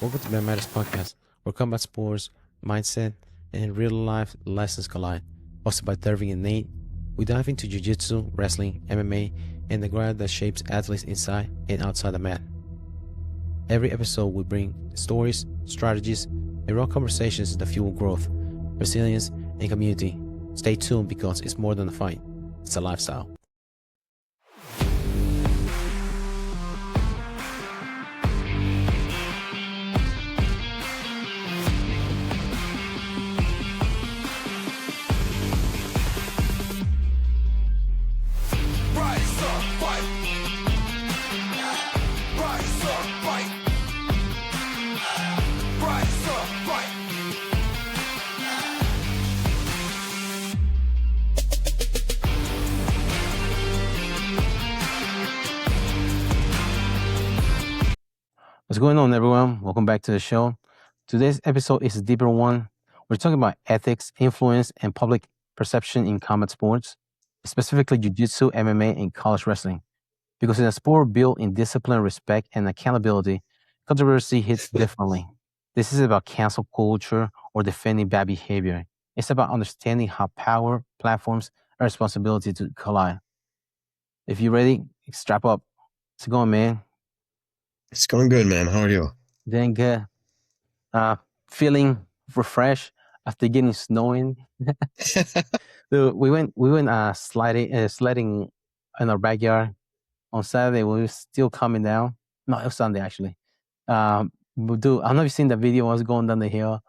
Welcome to the Matters Podcast, where combat sports, mindset, and real life lessons collide. Hosted by Dervin and Nate, we dive into Jiu-Jitsu, wrestling, MMA, and the grind that shapes athletes inside and outside the mat. Every episode we bring stories, strategies, and raw conversations that fuel growth, resilience, and community. Stay tuned because it's more than a fight, it's a lifestyle. What's going on, everyone? Welcome back to the show. Today's episode is a deeper one. We're talking about ethics, influence, and public perception in combat sports, specifically Jiu-Jitsu, MMA, and college wrestling. Because in a sport built in discipline, respect, and accountability, controversy hits differently. This is about cancel culture or defending bad behavior. It's about understanding how power, platforms, and responsibility to collide. If you're ready, strap up. It's going, man. It's going good, man. How are you? Doing good. Feeling refreshed after getting snowing. So we went sledding in our backyard on Saturday. We were still coming down. No, it was Sunday actually. But dude, I don't know if you've seen the video. I was going down the hill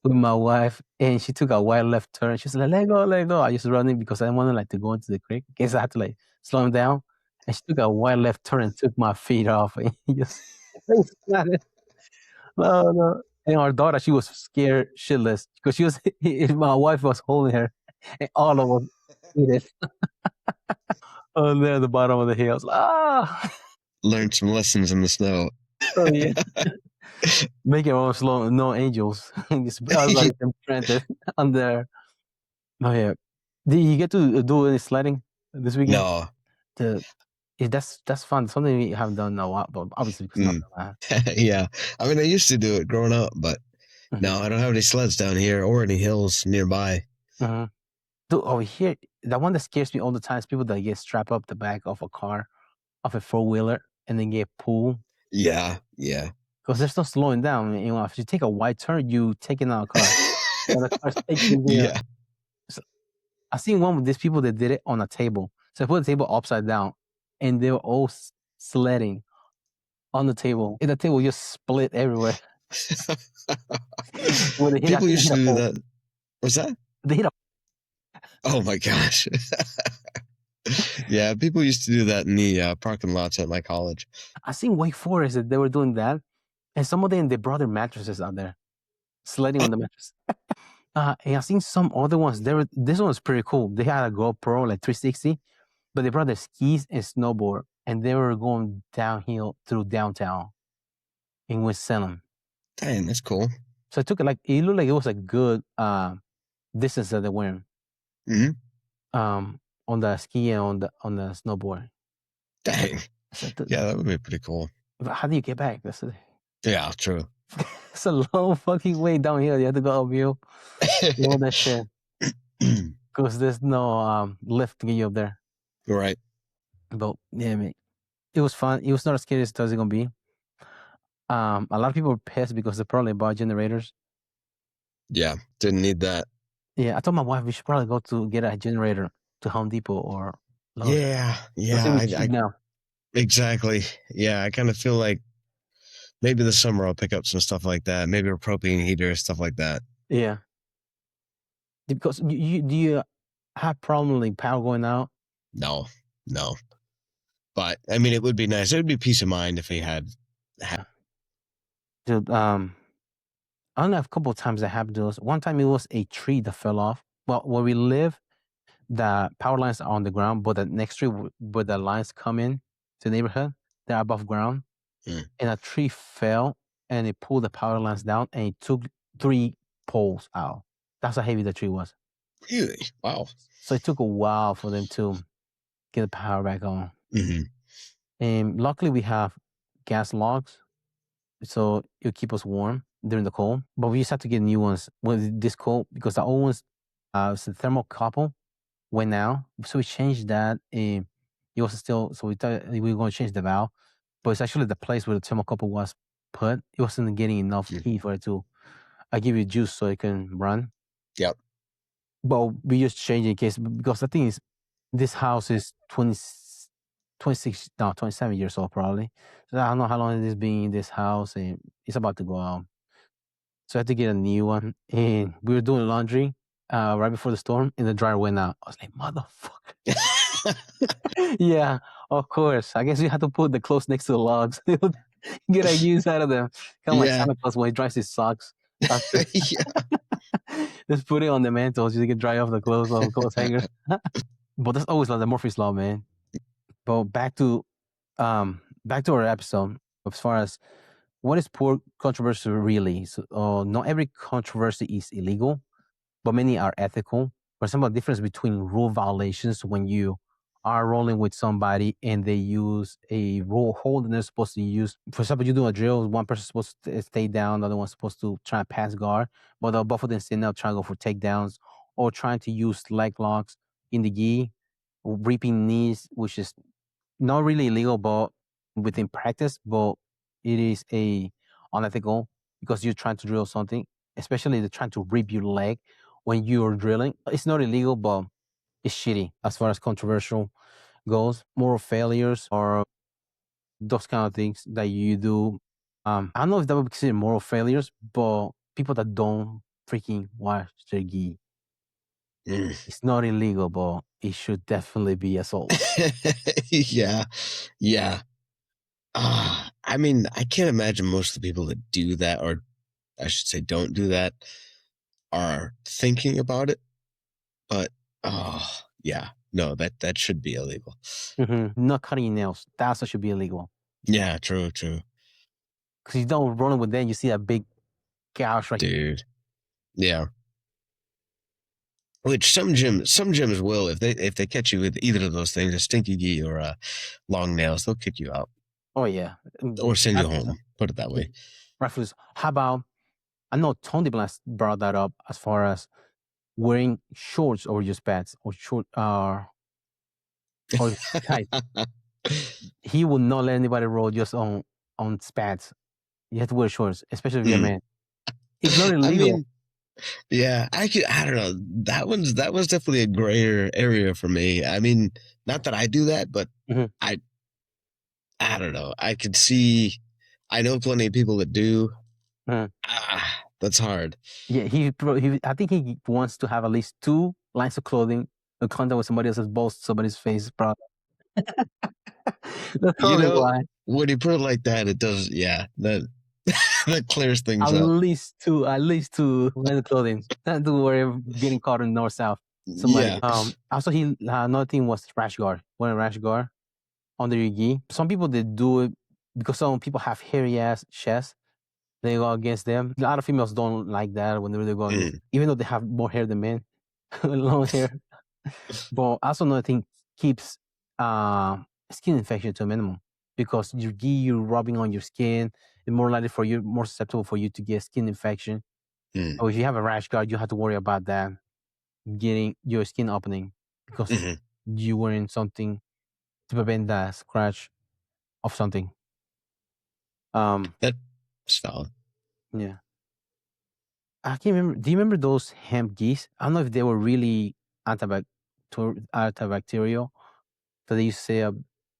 with my wife, and she took a wide left turn. She's like, "Let go, let go." I just running because I didn't want to to go into the creek. In case I had to slow him down. And she took a wide left turn and took my feet off. And just no. And our daughter, she was scared shitless because she was. My wife was holding her, and all of us eat it. Oh, there at the bottom of the hill. I was like, Learned some lessons in the snow. Oh yeah. Make your own slow, no angels. Just like imprinted on there. Oh yeah. Did you get to do any sledding this weekend? No. That's fun. Something we haven't done in a while, but obviously because yeah. I mean, I used to do it growing up, but no, I don't have any sleds down here or any hills nearby. Dude, over here, the one that scares me all the time is people that get strapped up the back of a car, of a four-wheeler, and then get pulled. Yeah. Because there's no slowing down. You know, if you take a wide turn, you taking out a car. And the car's taking you. Yeah. So, I seen one with these people that did it on a table. So I put the table upside down, and they were all sledding on the table. And the table just split everywhere. People used to do that. What's that? They hit a... Oh my gosh. Yeah, people used to do that in the parking lots at my college. I seen Wake Forest that they were doing that, and some of them, they brought their mattresses out there, sledding on the mattress. And I seen some other ones. This one was pretty cool. They had a GoPro, 360, but they brought their skis and snowboard, and they were going downhill through downtown in West Salem. Dang, that's cool. So I took it it looked like it was a good distance that they went. On the ski and on the snowboard. Dang. Yeah, that would be pretty cool. But how do you get back? Yeah, true. It's a long fucking way downhill. You have to go uphill. All that shit. Because there's no lift to get you up there. Right. But yeah, man, it was fun. It was not as scary as it was going to be. A lot of people were pissed because they probably bought generators. Yeah, didn't need that. Yeah, I told my wife we should probably go to get a generator to Home Depot or Lowe's. Yeah. Exactly. Yeah, I kind of feel like maybe this summer I'll pick up some stuff like that. Maybe a propane heater, stuff like that. Yeah. Because do you have problem with power going out? No. But I mean, it would be nice. It would be peace of mind if we had. Dude, I don't know, a couple of times that happened to us. One time it was a tree that fell off. Well, where we live, the power lines are on the ground, but the next tree where the lines come in to the neighborhood, they're above ground. And a tree fell and it pulled the power lines down and it took 3 poles out. That's how heavy the tree was. Really? Wow. So it took a while for them to get the power back on. And luckily we have gas logs. so it'll keep us warm during the cold. But we just have to get new ones when this cold because the old ones, it's the thermocouple went out. So we changed that. And it was still, so we thought we were going to change the valve, but it's actually the place where the thermocouple was put. It wasn't getting enough heat for it to. I give you juice so it can run. Yep. But we just changed in case because the thing is, this house is 26, no, 27 years old probably. So I don't know how long it is being in this house, and it's about to go out. So I had to get a new one. And we were doing laundry right before the storm, and the dryer went out. I was like, motherfucker. Yeah, of course. I guess we had to put the clothes next to the logs. Get a use out of them. Kind of like Yeah. Santa Claus when he dries his socks. Yeah. Just put it on the mantle so you can dry off the clothes on the clothes hanger. But that's always like the Murphy's Law, man. But back to our episode as far as what is poor controversy really? So, not every controversy is illegal, but many are ethical. For example, the difference between rule violations when you are rolling with somebody and they use a rule hold and they're supposed to use. For example, you do a drill, one person's supposed to stay down, the other one's supposed to try and pass guard, but both of them stand up, trying to go for takedowns, or trying to use leg locks in the gi, reaping knees, which is not really illegal, but within practice, but it is a unethical because you're trying to drill something, especially they're trying to rip your leg when you're drilling. It's not illegal, but it's shitty as far as controversial goes. Moral failures or those kind of things that you do. I don't know if that would be considered moral failures, but people that don't freaking wash their gi. It's not illegal, but it should definitely be assault. Yeah. Yeah. I mean, I can't imagine most of the people that do that, or I should say don't do that, are thinking about it. But yeah, no, that should be illegal. Not cutting your nails. That's what should be illegal. Yeah, true. Because you don't run with them, you see that big gouge right. Dude. Yeah. Which some gyms will, if they catch you with either of those things, a stinky gi or long nails, they'll kick you out. Oh yeah. Or send you home. Put it that way. Rightfully so. How about, I know Tony Blas brought that up as far as wearing shorts over your spats or short or tight. He will not let anybody roll just on spats. You have to wear shorts, especially if you're a man. It's not illegal. I mean, yeah, I don't know. That was definitely a grayer area for me. I mean, not that I do that, but I don't know. I could see. I know plenty of people that do. That's hard. Yeah, I think he wants to have at least 2 lines of clothing, a contact with somebody else's balls, somebody's face, bro. That's probably why. When you put it like that, it does. Yeah, that that clears things at up. Least two lines of clothing. Not to worry of getting caught in north south. Somebody. Yeah. Also, another thing was rash guard. Wearing rash guard under your gi. Some people they do it because some people have hairy ass chests. They go against them. A lot of females don't like that when they're going, even though they have more hair than men, long hair. But also another thing keeps skin infection to a minimum because your gi you're rubbing on your skin, it's more likely for you, more susceptible for you to get skin infection. Or if you have a rash guard, you have to worry about that getting your skin opening because you're wearing something to prevent that scratch of something. That's valid. Yeah. I can't remember. Do you remember those hemp geese? I don't know if they were really antibacterial. So they used to say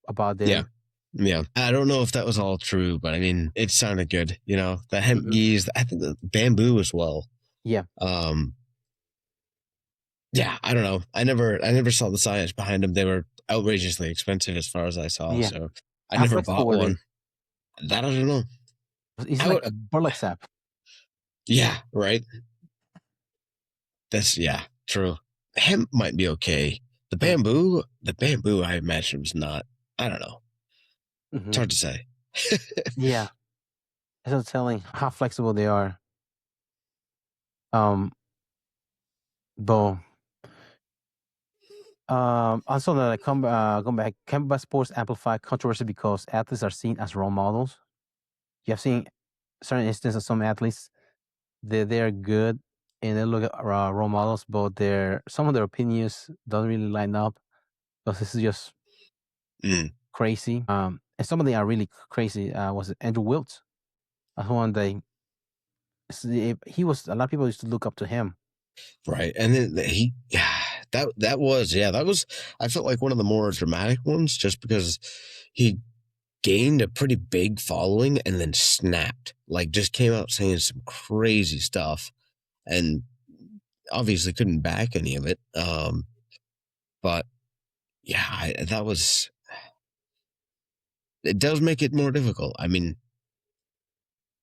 about them. Yeah. I don't know if that was all true, but I mean, it sounded good. You know, the hemp geese. I think the bamboo as well. Yeah. Yeah. I don't know. I never saw the science behind them. They were outrageously expensive as far as I saw. Yeah. So I never bought one. That I don't know. It's like a burlap sap. Yeah, right. That's true. Hemp might be okay. The bamboo, I imagine was not. I don't know. It's hard to say. Yeah, it's not telling how flexible they are. Though. Also, like come back. Combat sports amplify controversy because athletes are seen as role models. You have seen certain instances of some athletes, they're good and they look at role models, but their some of their opinions don't really line up because this is just Mm, crazy. And some of them are really crazy. Was it Andrew Wilt? One day he was a lot of people used to look up to him. right. And then that was, yeah, that was, I felt like one of the more dramatic ones just because he gained a pretty big following and then snapped, like just came out saying some crazy stuff and obviously couldn't back any of it. But yeah, that was, it does make it more difficult. I mean,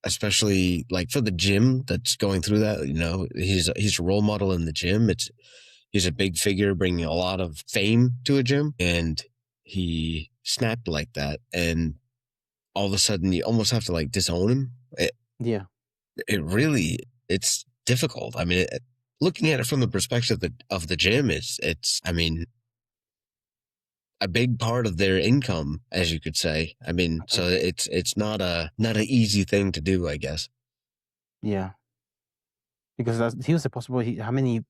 especially like for the gym that's going through that, he's a role model in the gym. He's a big figure bringing a lot of fame to a gym, and he snapped like that, and all of a sudden you almost have to like disown him. Yeah, It really, it's difficult. I mean, looking at it from the perspective of the gym, it's I mean, a big part of their income, as you could say. I mean, mhm, so it's not an easy thing to do, I guess. yeah, because he was supposed to. How many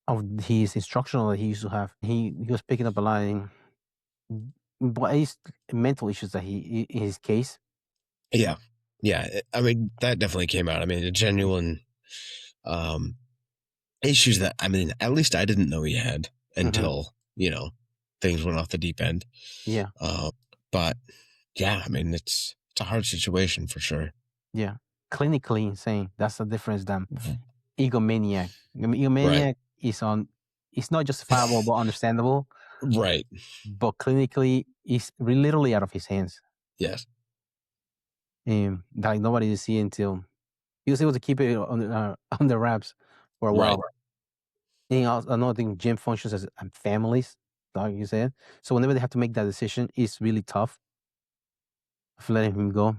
of his instructional that he used to have? He was picking up a lot, but it's mental issues that he in his case. Yeah, yeah. I mean, that definitely came out. I mean, a genuine um, issues that, I mean, at least I didn't know he had Hmm. until things went off the deep end. Yeah, Uh, but yeah, I mean, it's a hard situation for sure. yeah, clinically insane. That's the difference than egomaniac. I mean, Right, egomaniac is on. It's not justifiable but understandable, right. but clinically, it's literally out of his hands. Yes, Like nobody to see until he was able to keep it on on the wraps for a right. while. And also, another thing, gym functions as families, like you said. So whenever they have to make that decision, it's really tough for letting him go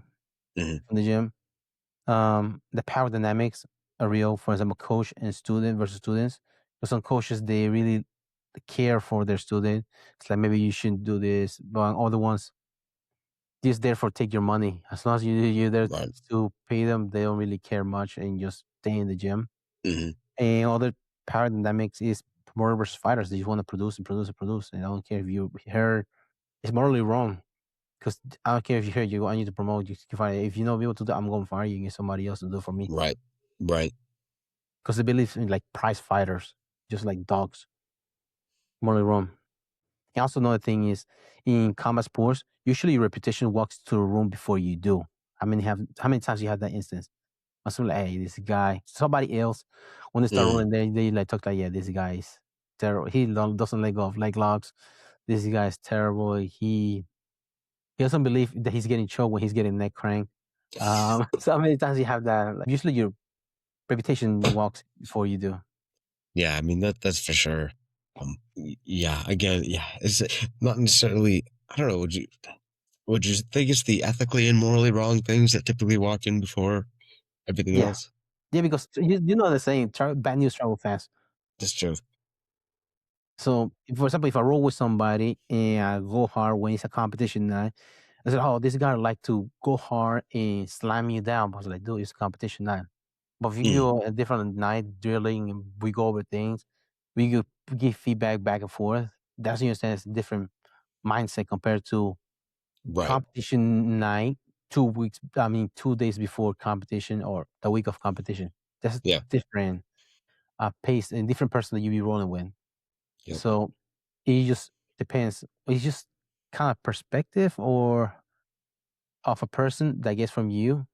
Hmm. from the gym. The power dynamics are real. For example, coach and student versus students. For some coaches, they really care for their student. It's like maybe you shouldn't do this, but other ones just therefore take your money. As long as you're there Right. to pay them, they don't really care much and just stay in the gym. Hmm. And other power dynamics is promoter versus fighters. They just want to produce and produce and produce. And I don't care if you heard it's morally wrong because I don't care if you heard you. I need to promote you. You fight. If you not be able to do, I'm going to fire you and get somebody else to do it for me Right, right. because they believe in like prize fighters, just like dogs. Morally wrong. And also another thing is in combat sports, usually your reputation walks to a room before you do. How many times you have that instance? I was like, hey, this guy, somebody else, when they start Mm, rolling, they like talk like, yeah, this guy is terrible. He doesn't let go of leg locks. This guy is terrible. He doesn't believe that he's getting choked when he's getting neck crank. So many times you have that. Like, usually your reputation walks before you do. yeah, I mean that's for sure. Yeah, again, yeah, it's not necessarily. I don't know. Would you think it's the ethically and morally wrong things that typically walk in before everything Yeah, else? yeah, because you know the saying, bad news travel fast. That's true. So, for example, if I roll with somebody and I go hard when it's a competition night, I said, "Oh, this guy like to go hard and slam you down." I was like, "Dude, it's a competition night." But if you Mm, go a different night drilling and we go over things, we give feedback back and forth. That's you understand it's a different mindset compared to right. competition night 2 weeks. I mean, 2 days before competition or the week of competition. That's Yeah. different pace and different person that you be rolling with. Yep. So it just depends. It's just kind of perspective or of a person that gets from you.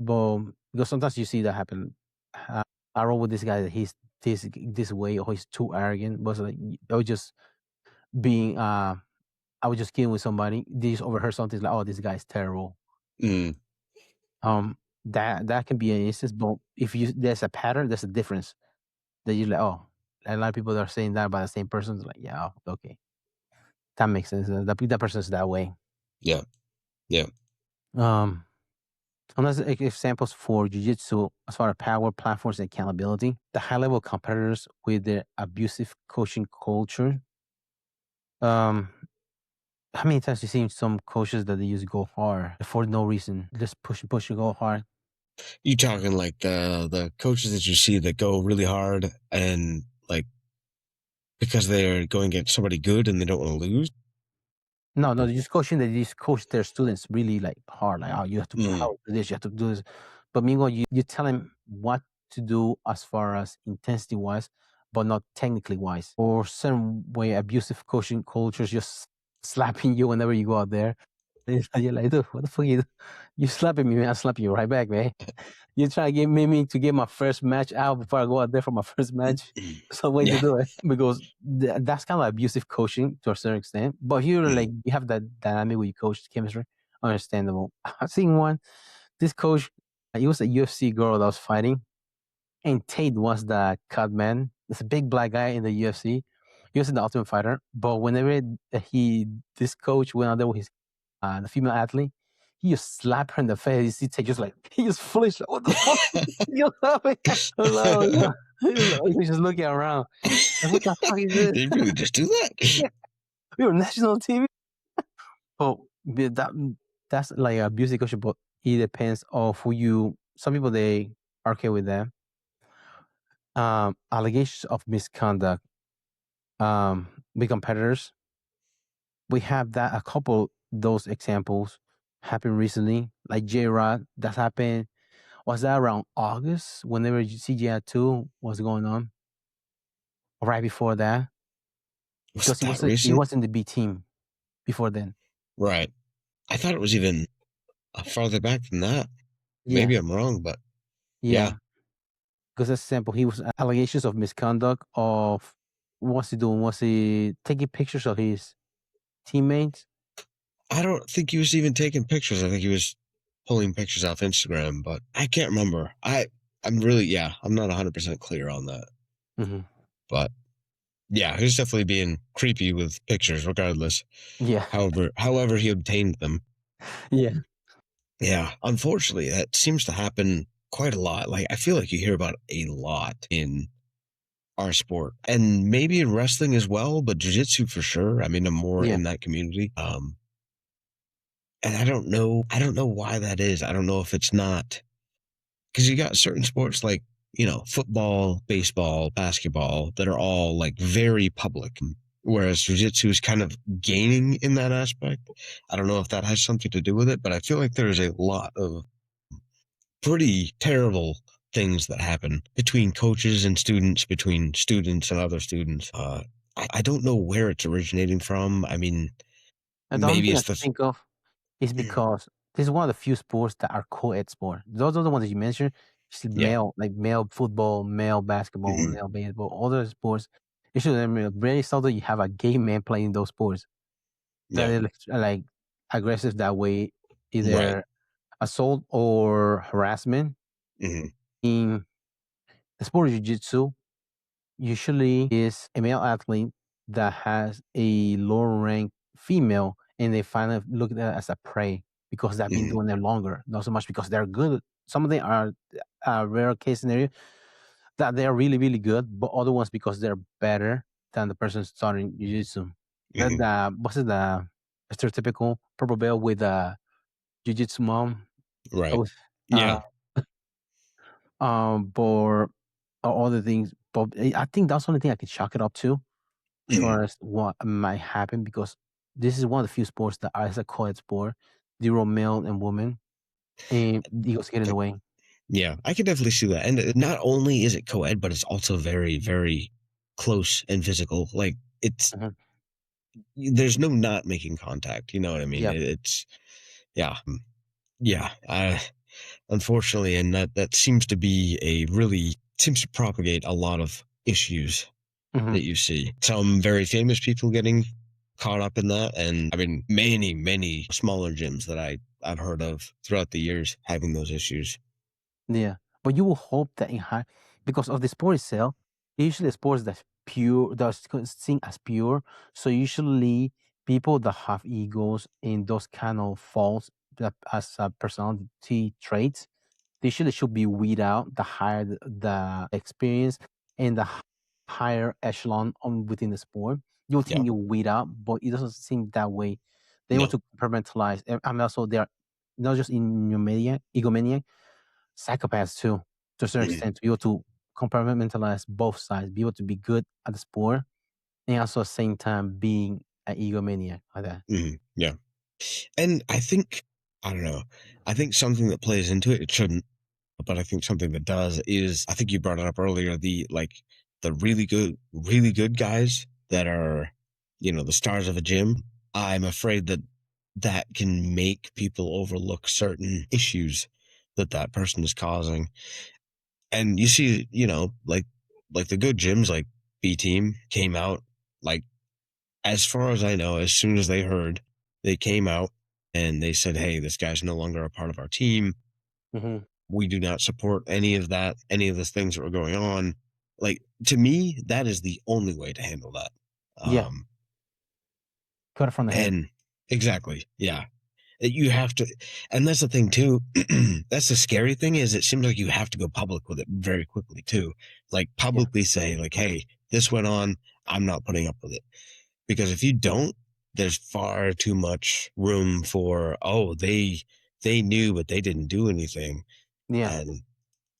But because sometimes you see that happen. Uh, I roll with this guy that he's this way or he's too arrogant. But it's like I was just being I was just kidding with somebody. They just overheard something like, "Oh, this guy's terrible." Mm, That can be an instance. But if you there's a pattern, there's a difference. That you're like, oh, a lot of people that are saying that about the same person. It's like, yeah, okay, that makes sense. That person's that way. yeah. Yeah. Um, Unless examples for jiu-jitsu as far as power, platforms, and accountability, the high-level competitors with their abusive coaching culture. Um, how many times you seen some coaches that they just go hard for no reason, just push and push and go hard? You talking like the coaches that you see that go really hard and like because they're going against somebody good and they don't want to lose? No, no, just coaching, they just coach their students really like hard, like, oh, you have to Mm, power through this, you have to do this. But meanwhile, you tell them what to do as far as intensity wise, but not technically wise. Or certain way abusive coaching cultures just slapping you whenever you go out there. And you're like, dude, what the fuck you do? You slapping me, man, I'll slap you right back, man. You try to get me to get my first match out before I go out there for my first match. There's no way to yeah. do it because that's kind of like abusive coaching to a certain extent. But if you're Mm. like you have that dynamic with your coach chemistry, understandable. I've seen one. This coach, he was a UFC girl that was fighting, and Tate was the cut man. It's a big black guy in the UFC. He was in the Ultimate Fighter, but whenever this coach went out there with his the female athlete, he just slapped her in the face. He just like he just flinched. Like, what the fuck? You laughing? Oh, no. He was just looking around. Like, what the fuck is this? Did you just do that? Yeah, we were national TV. But that's like a music question, but it depends of who you. Some people they are okay with that. Allegations of misconduct. With competitors, we have that a couple those examples happened recently, like J Rod. That happened. Was that around August? Whenever CGI 2 was going on, or right before that, Was because it that he recent? was in the B team before then. Right. I thought it was even farther back than that. Yeah, Maybe I'm wrong, but yeah. yeah. Because that's simple. He was allegations of misconduct. Of what's he doing? Was he taking pictures of his teammates? I don't think he was even taking pictures. I think he was pulling pictures off Instagram, but I can't remember. I'm really, yeah, I'm not 100% clear on that. Hmm. But yeah, he was definitely being creepy with pictures regardless. Yeah, However he obtained them. yeah, Yeah, unfortunately, that seems to happen quite a lot. Like I feel like you hear about it a lot in our sport and maybe in wrestling as well, but jiu-jitsu for sure. I mean, I'm more yeah. in that community. And I don't know why that is. I don't know if it's not because you got certain sports like, football, baseball, basketball that are all like very public. Whereas jiu-jitsu is kind of gaining in that aspect. I don't know if that has something to do with it, but I feel like there's a lot of pretty terrible things that happen between coaches and students, between students and other students. I don't know where it's originating from. I mean, And the only maybe thing I it's can think of is because this is one of the few sports that are co-ed sport. Those are the ones that you mentioned. It's yeah, male, like male football, male basketball, hmm, male baseball, other sports. It's just very seldom you have a gay man playing those sports that yeah, is like aggressive that way, right, either assault or harassment. hmm, In the sport of jiu-jitsu, usually is a male athlete that has a lower rank female, and they finally look at that as a prey because they've been hmm, doing it longer. Not so much because they're good. Some of them are a rare case scenario that they are really, really good, but other ones because they're better than the person starting jiu-jitsu. That hmm, the what's it, the stereotypical purple belt with a jiu-jitsu mom. right, With, uh, yeah, for other things. But I think that's the only thing I can chalk it up to as hmm. far as what might happen because this is one of the few sports that is a co-ed sport, zero male and woman, and egos get in the way. Yeah, I could definitely see that. And not only is it co-ed, but it's also very, very close and physical. Like Mhm. there's no not making contact. You know what I mean? Yeah. It's yeah, yeah. Unfortunately, and that seems to be seems to propagate a lot of issues Mhm. that you see. Some very famous people getting caught up in that, and I mean many, many smaller gyms that I've heard of throughout the years having those issues. Yeah. But you will hope that in high because of the sport itself, usually sports that's pure that's seen as pure. So usually people that have egos and those kind of faults that as personality traits, they should be weed out the higher the experience and the higher echelon on within the sport. You'll Yeah, think you weed out, but it doesn't seem that way. They want no, to compartmentalize. And also, they're not just in egomaniac. psychopaths too, to a certain Mhm, extent, to be able to compartmentalize both sides, be able to be good at the sport, and also at the same time being an egomaniac like that. yeah. And I think, I don't know, I think something that plays into it, it shouldn't, but I think something that does is, I think you brought it up earlier, the really good guys that are, the stars of a gym. I'm afraid that that can make people overlook certain issues that that person is causing. And you see, like the good gyms, like B Team came out, like, as far as I know, as soon as they heard, they came out and they said, "Hey, this guy's no longer a part of our team. Hmm. We do not support any of that, any of the things that were going on." Like, to me, that is the only way to handle that. Yeah, Um, cut it from the head. and exactly, yeah, you have to, and that's the thing too. That's the scary thing, is it seems like you have to go public with it very quickly too. Like, Yeah, publicly say, like, "Hey, this went on. I'm not putting up with it." Because if you don't, there's far too much room for, oh, they knew but they didn't do anything. yeah. And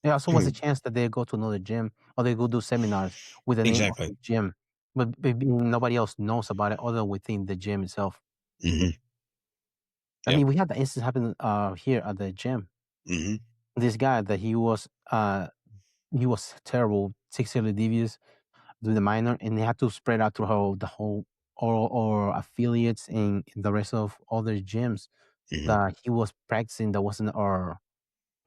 There also I was a mean, chance that they go to another gym or they go do seminars with the name of exactly. the gym, but maybe nobody else knows about it other within the gym itself. Hmm. I Yep. mean, we had the instance happen here at the gym. Hmm. This guy that he was terrible, sexually devious with the minor, and they had to spread out through the whole or affiliates in the rest of other gyms Hmm. that he was practicing that wasn't our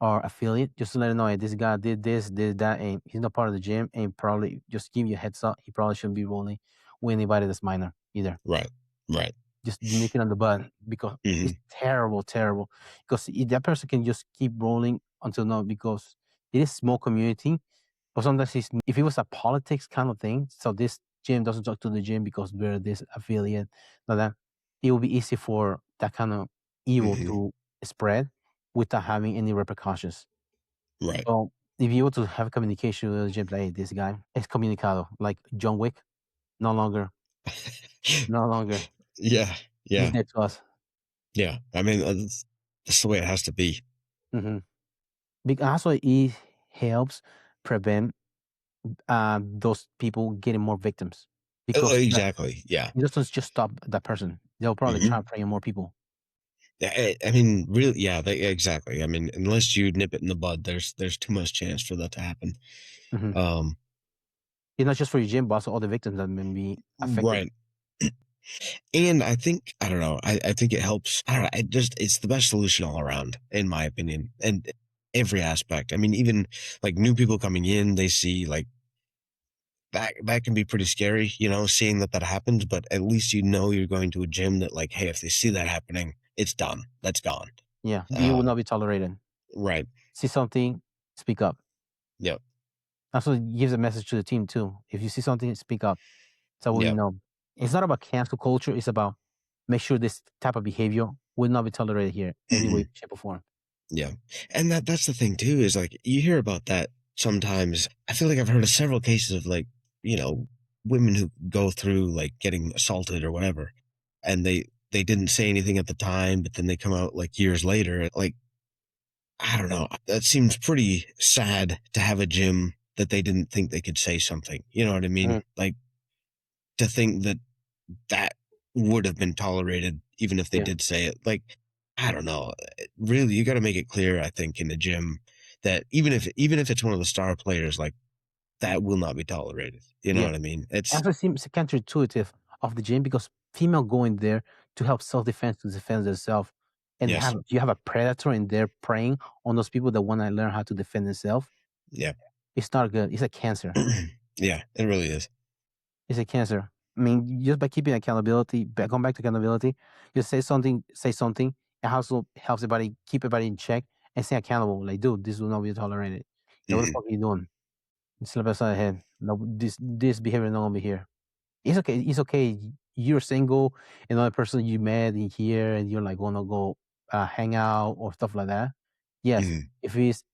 affiliate, just to let him know, hey, this guy did this, did that, and he's not part of the gym, and probably just give you a heads up, he probably shouldn't be rolling with anybody that's minor either. Right. Right. Just nip it on the bud because it's Hmm. terrible, terrible. Because that person can just keep rolling until no, because it is small community. But sometimes if it was a politics kind of thing, so this gym doesn't talk to the gym because we're this affiliate, like that, it will be easy for that kind of evil Hmm. to spread without having any repercussions. Right. So if you were to have communication with the gym, like, hey, this guy is comunicado, like John Wick, no longer, no longer. Yeah. He's Yeah. dead to us. Yeah. I mean, that's the way it has to be. Hmm. Because also it helps prevent those people getting more victims because that Exactly. Yeah. it doesn't just stop that person. They'll probably try Hmm. to prey on more people. Yeah, I mean, really, yeah, exactly. I mean, unless you nip it in the bud, there's too much chance for that to happen. Hmm. Um, It's not just for your gym, but also all the victims that may be affected. right. And I think, I don't know, I think it helps. I don't know. It's the best solution all around, in my opinion, and every aspect. I mean, even like new people coming in, they see like that can be pretty scary, seeing that happens. But at least you're going to a gym that, like, hey, if they see that happening, it's done. That's gone. Yeah, it will Um, not be tolerated. right. See something, speak up. Yep. Also, gives a message to the team too. If you see something, speak up. So we Yep. know it's not about cancel culture. It's about make sure this type of behavior will not be tolerated here, any way, shape, or form. Yeah. And that's the thing too, is like, you hear about that sometimes. I feel like I've heard of several cases of, like, you know, women who go through like getting assaulted or whatever, and they didn't say anything at the time, but then they come out like years later. Like, I don't know. That seems pretty sad to have a gym that they didn't think they could say something. You know what I mean? Mhm. Like, to think that that would have been tolerated even if they Yeah, did say it. Like, I don't know. Really, you got to make it clear, I think, in the gym, that even if it's one of the star players, like, that will not be tolerated. You know yeah. what I mean? It's Also, it seems counterintuitive of the gym because female going there to help self defense to defend themselves, and yes, you have a predator in there preying on those people that want to learn how to defend themselves. yeah, It's not good. It's a cancer. yeah, it really is. It's a cancer. I mean, just by keeping accountability, going back to accountability, just say something, and also helps everybody keep everybody in check and stay accountable. Like, dude, this will not be tolerated. Like, what the Hmm. fuck are you doing? Slap aside the head. No, this behavior is not gonna be here. It's okay. It's okay. You're single, another person you met in here, and you're like gonna go hang out or stuff like that. Yes, Hmm. if it's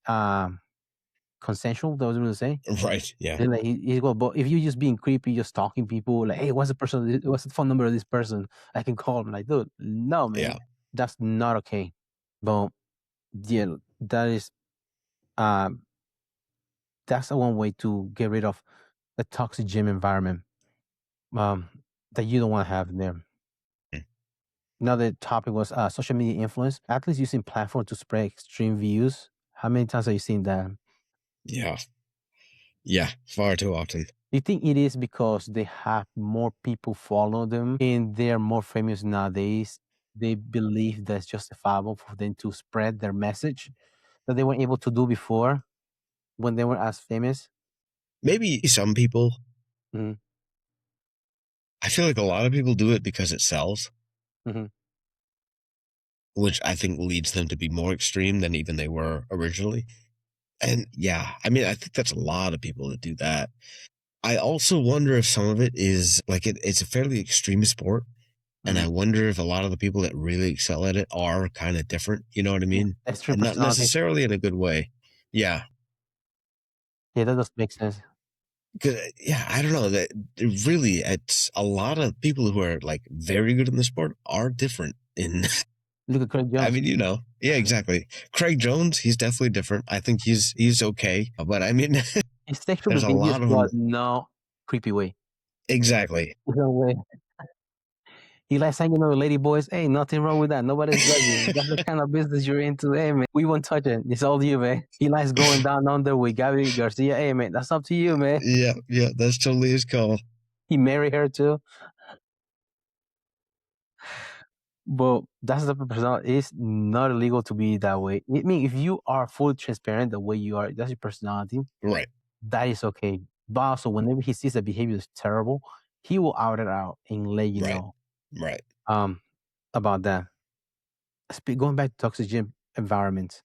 consensual, that was what I was gonna say. Right? Yeah, Then like he go, but if you're just being creepy, just stalking people, like, hey, what's the phone number of this person? I can call him. Like, dude, no, man, yeah. that's not okay. But yeah, that is. Um, that's the one way to get rid of the toxic gym environment um, that you don't want to have in there. Mm. Another topic was social media influence. Athletes using platform to spread extreme views. How many times have you seen that? Yeah. Yeah. Far too often. Do you think it is because they have more people follow them and they're more famous nowadays? They believe that's justifiable for them to spread their message that they weren't able to do before when they were as famous? Maybe some people. Mhm, I feel like a lot of people do it because it sells, mhm. which I think leads them to be more extreme than even they were originally. And yeah, I mean, I think that's a lot of people that do that. I also wonder if some of it is like it's a fairly extreme sport. And I Mhm. wonder if a lot of the people that really excel at it are kind of different. You know what I Yeah, mean? extreme And not personalities. necessarily in a good way. Yeah. Yeah, that does make sense. 'Cause, yeah, I don't know that really it's a lot of people who are like very good in the sport are different in Look at Craig I Jones. mean, yeah, exactly. Craig Jones, he's definitely different. I think he's okay, but I mean, He's sexual there's a behaviors, lot of them. but no creepy way. Exactly. No way. He likes hanging out with lady boys. Hey, nothing wrong with that. Nobody's judging. That's the kind of business you're into. Hey, man, we won't touch it. It's all you, man. He likes going down under with Gabby Garcia. Hey, man, that's up to you, man. Yeah, yeah, that's totally his call. He married her too. But that's the personality. It's not illegal to be that way. I mean, if you are fully transparent the way you are, that's your personality. Right, That is okay. But also, whenever he sees that behavior is terrible, he will out it out and let you right, know right. um, about that. Going back to toxic gym environments,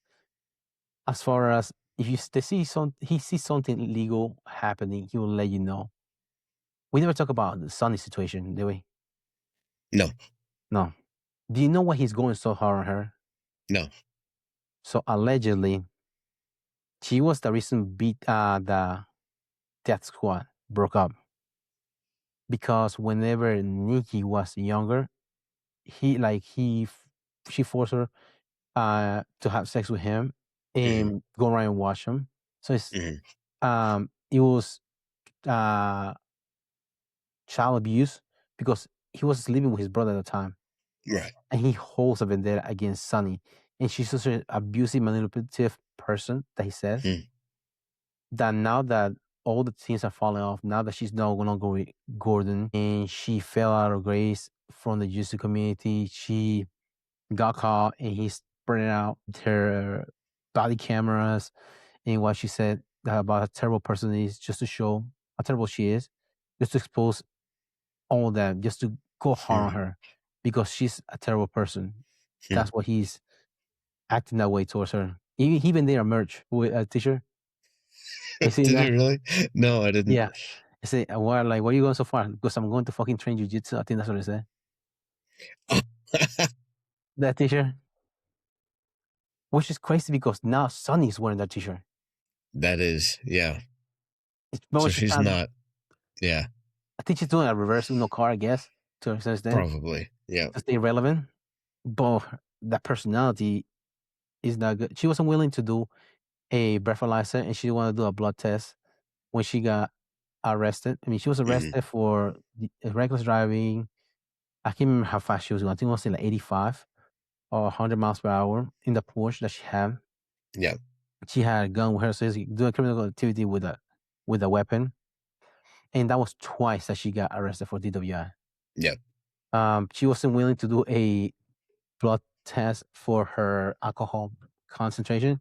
as far as if they see he sees something illegal happening, he will let you know. We never talk about the Sunny situation, do we? No, No. Do you know why he's going so hard on her? no. So allegedly, she was the reason the death squad broke up because whenever Nikki was younger, she forced her to have sex with him Hmm. and go around and watch him. So Hmm. it was uh child abuse because he was living with his brother at the time Right. and he holds a vendetta against Sunny. And she's such an abusive, manipulative person that he says Hmm. that now that all the things are falling off, now that she's no longer with Gordon and she fell out of grace from the Jiu-Jitsu community, she got caught and he's spreading out her body cameras and what she said about how terrible person is just to show how terrible she is, just to expose all that, just to go hard on Hmm. her because she's a terrible person. Hmm. That's why he's acting that way towards her. He even did a merch with a t-shirt. You seen Did that? you really? No, I didn't. Yeah. I say, "Why, like, where are you going so far?" Because I'm going to fucking train jujitsu. I think that's what it said. That t-shirt, which is crazy because now Sonny's wearing that t-shirt. That is, yeah. It's So much she's kind of, not, yeah, I think she's doing a reverse Uno car, I guess, to a certain extent, probably. Yeah. to stay relevant. But that personality is not good. She wasn't willing to do a breathalyzer and she wanted to do a blood test when she got arrested. I mean, she was Hmm. arrested for reckless driving. I can't remember how fast she was going. I think it was like 85 or 100 miles per hour in the Porsche that she had. Yeah. She had a gun with her, so she's doing criminal activity with a weapon. And that was twice that she got arrested for DWI. Yeah. She wasn't willing to do a blood test for her alcohol concentration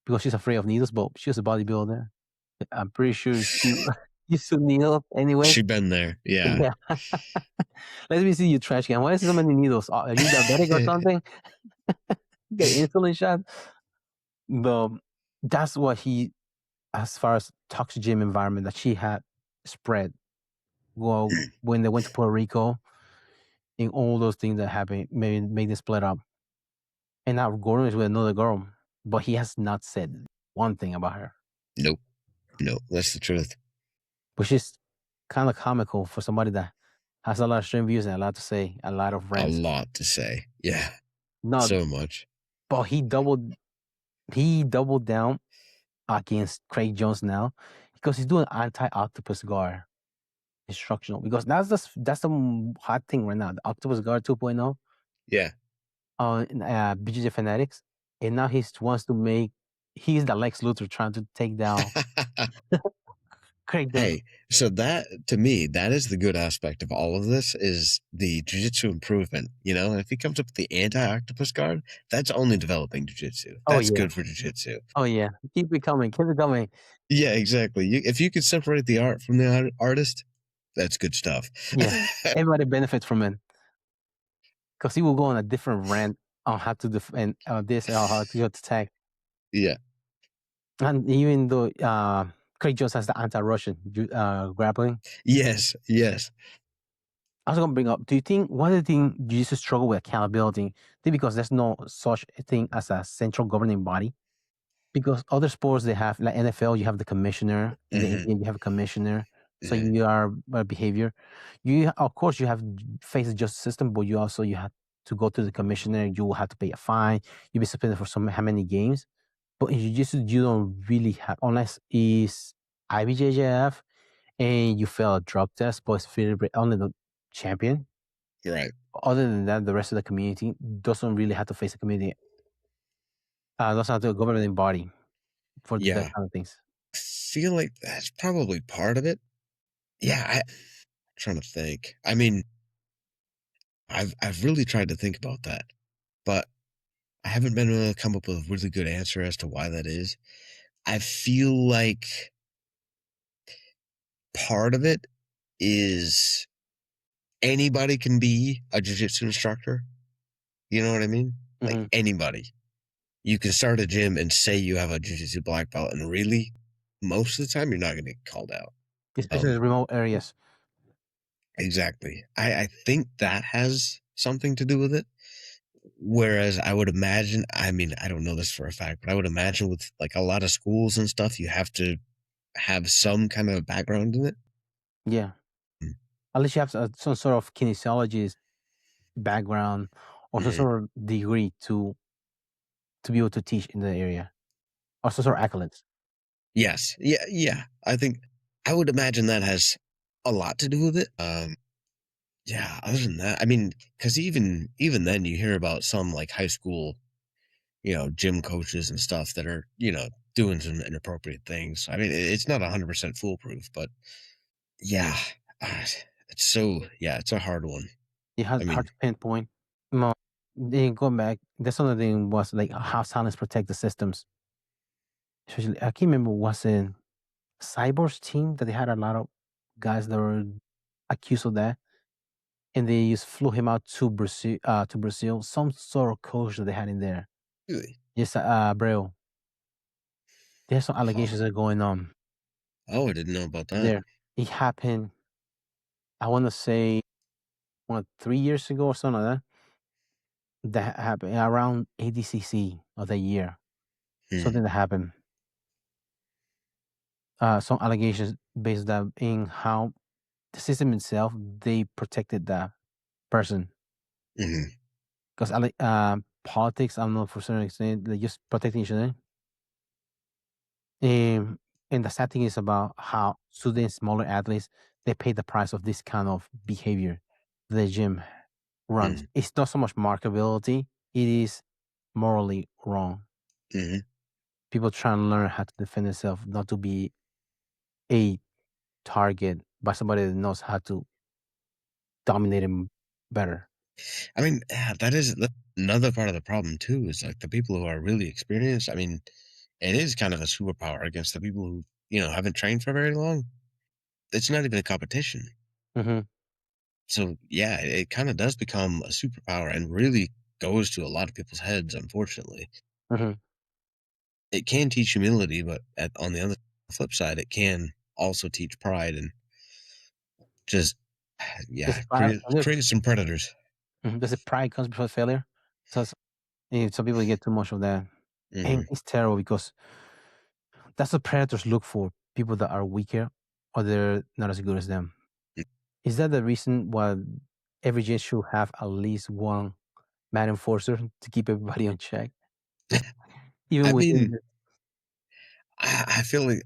because she's afraid of needles, but she was a bodybuilder. I'm pretty sure she used to needle anyway. She been there. Yeah. Yeah. Let me see your trash can. Why is there so many needles? Are you diabetic or something? Get insulin shot? But that's what as far as toxic gym environment that she had spread. Well, when they went to Puerto Rico and all those things that happened made them split up. And now Gordon is with another girl, but he has not said one thing about her, Nope. Nope. That's the truth. which is kind of comical for somebody that has a lot of stream views and a lot to say, a lot of A rants. lot to say. Yeah. No, So much. but he doubled down against Craig Jones now because he's doing anti-octopus guard instructional because that's the hot thing right now. The octopus guard 2.0 Yeah. on BJJ Fanatics, and now he wants to make. He's the Lex Luthor trying to take down Craig Jones. Hey, so that to me, that is the good aspect of all of this is the jiu-jitsu improvement. You know, if he comes up with the anti-octopus guard, that's only developing jiu-jitsu. Oh That's yeah, good for jiu-jitsu. oh yeah. Keep it coming, keep it coming. Yeah, exactly. If you could separate the art from the artist, that's good stuff. Yeah, everybody benefits from it because he will go on a different rant on how to defend this or how to attack. Yeah. And even though Craig Jones has the anti-Russian grappling, Yes. Yes. I was going to bring up. Do you think one of the things you used to struggle with accountability? I think because there's no such thing as a central governing body. Because other sports they have like NFL, you have the commissioner. In the Hmm. NBA, you have a commissioner. So Hmm. you are behavior. You of course you have face the justice system, but you have to go to the commissioner. You will have to pay a fine. You'll be suspended for how many games. But in jiu-jitsu, you don't really have unless it's IBJJF and you fail a drug test, but it's only the champion. Right. Other than that, the rest of the community doesn't really have to face the community. Doesn't have to governing body for that Yeah. kind of things. I feel like that's probably part of it. Yeah. I'm trying to think. I mean, I've really tried to think about that, but I haven't been able to come up with a really good answer as to why that is. I feel like part of it is anybody can be a jiu-jitsu instructor. You know what I mean? Like Hmm. anybody. You can start a gym and say you have a jiu-jitsu black belt, and really, most of the time, you're not going to get called out. Especially Um, the remote areas. exactly. I think that has something to do with it. Whereas I would imagine, I mean, I don't know this for a fact, but I would imagine with like a lot of schools and stuff, you have to have some kind of background in it. Yeah. Mm. At least you have some sort of kinesiologist background or some Mhm. sort of degree to be able to teach in the area or some sort of accolades. Yes. Yeah. Yeah. I think I would imagine that has a lot to do with it. Yeah. Other than that, I mean, because even then, you hear about some like high school, gym coaches and stuff that are doing some inappropriate things. I mean, it's not 100% foolproof, but yeah, ah, it's a hard one. It has I hard mean, to pinpoint. No, then going back, that's another thing was like how silence protect the systems. Especially, I can't remember was in Cyborg's team that they had a lot of guys that were accused of that, and they just flew him out to Brazil. Some sort of coach that they had in there. really, Yes, Abreu. There's some huh? allegations that are going on Oh, I didn't know about that. there. It happened. I want to say 3 years ago or something like that. That happened around ADCC of the year. Hmm. Something that happened. Some allegations based that in how the system itself they protected the person Hmm. because politics. I don't know for certain extent they just protecting each other. Um, and the sad thing is about how students, smaller athletes, they pay the price of this kind of behavior the gym runs. Hmm. It's not so much markability; it is morally wrong. Hmm. People trying to learn how to defend themselves, not to be a target by somebody that knows how to dominate him better. I mean, yeah, that's another part of the problem too. Is like the people who are really experienced. I mean, it is kind of a superpower against the people who haven't trained for very long. It's not even a competition. Hmm. So yeah, it kind of does become a superpower and really goes to a lot of people's heads. Unfortunately, Hmm. it can teach humility, but on the other flip side, it can also teach pride and just This yeah, pride, create some predators. this pride comes before failure. So some people get too much of that, and Hmm. it's terrible because that's what predators look for: people that are weaker or they're not as good as them. Is that the reason why every gym should have at least one man enforcer to keep everybody on check, even I within mean, the I feel like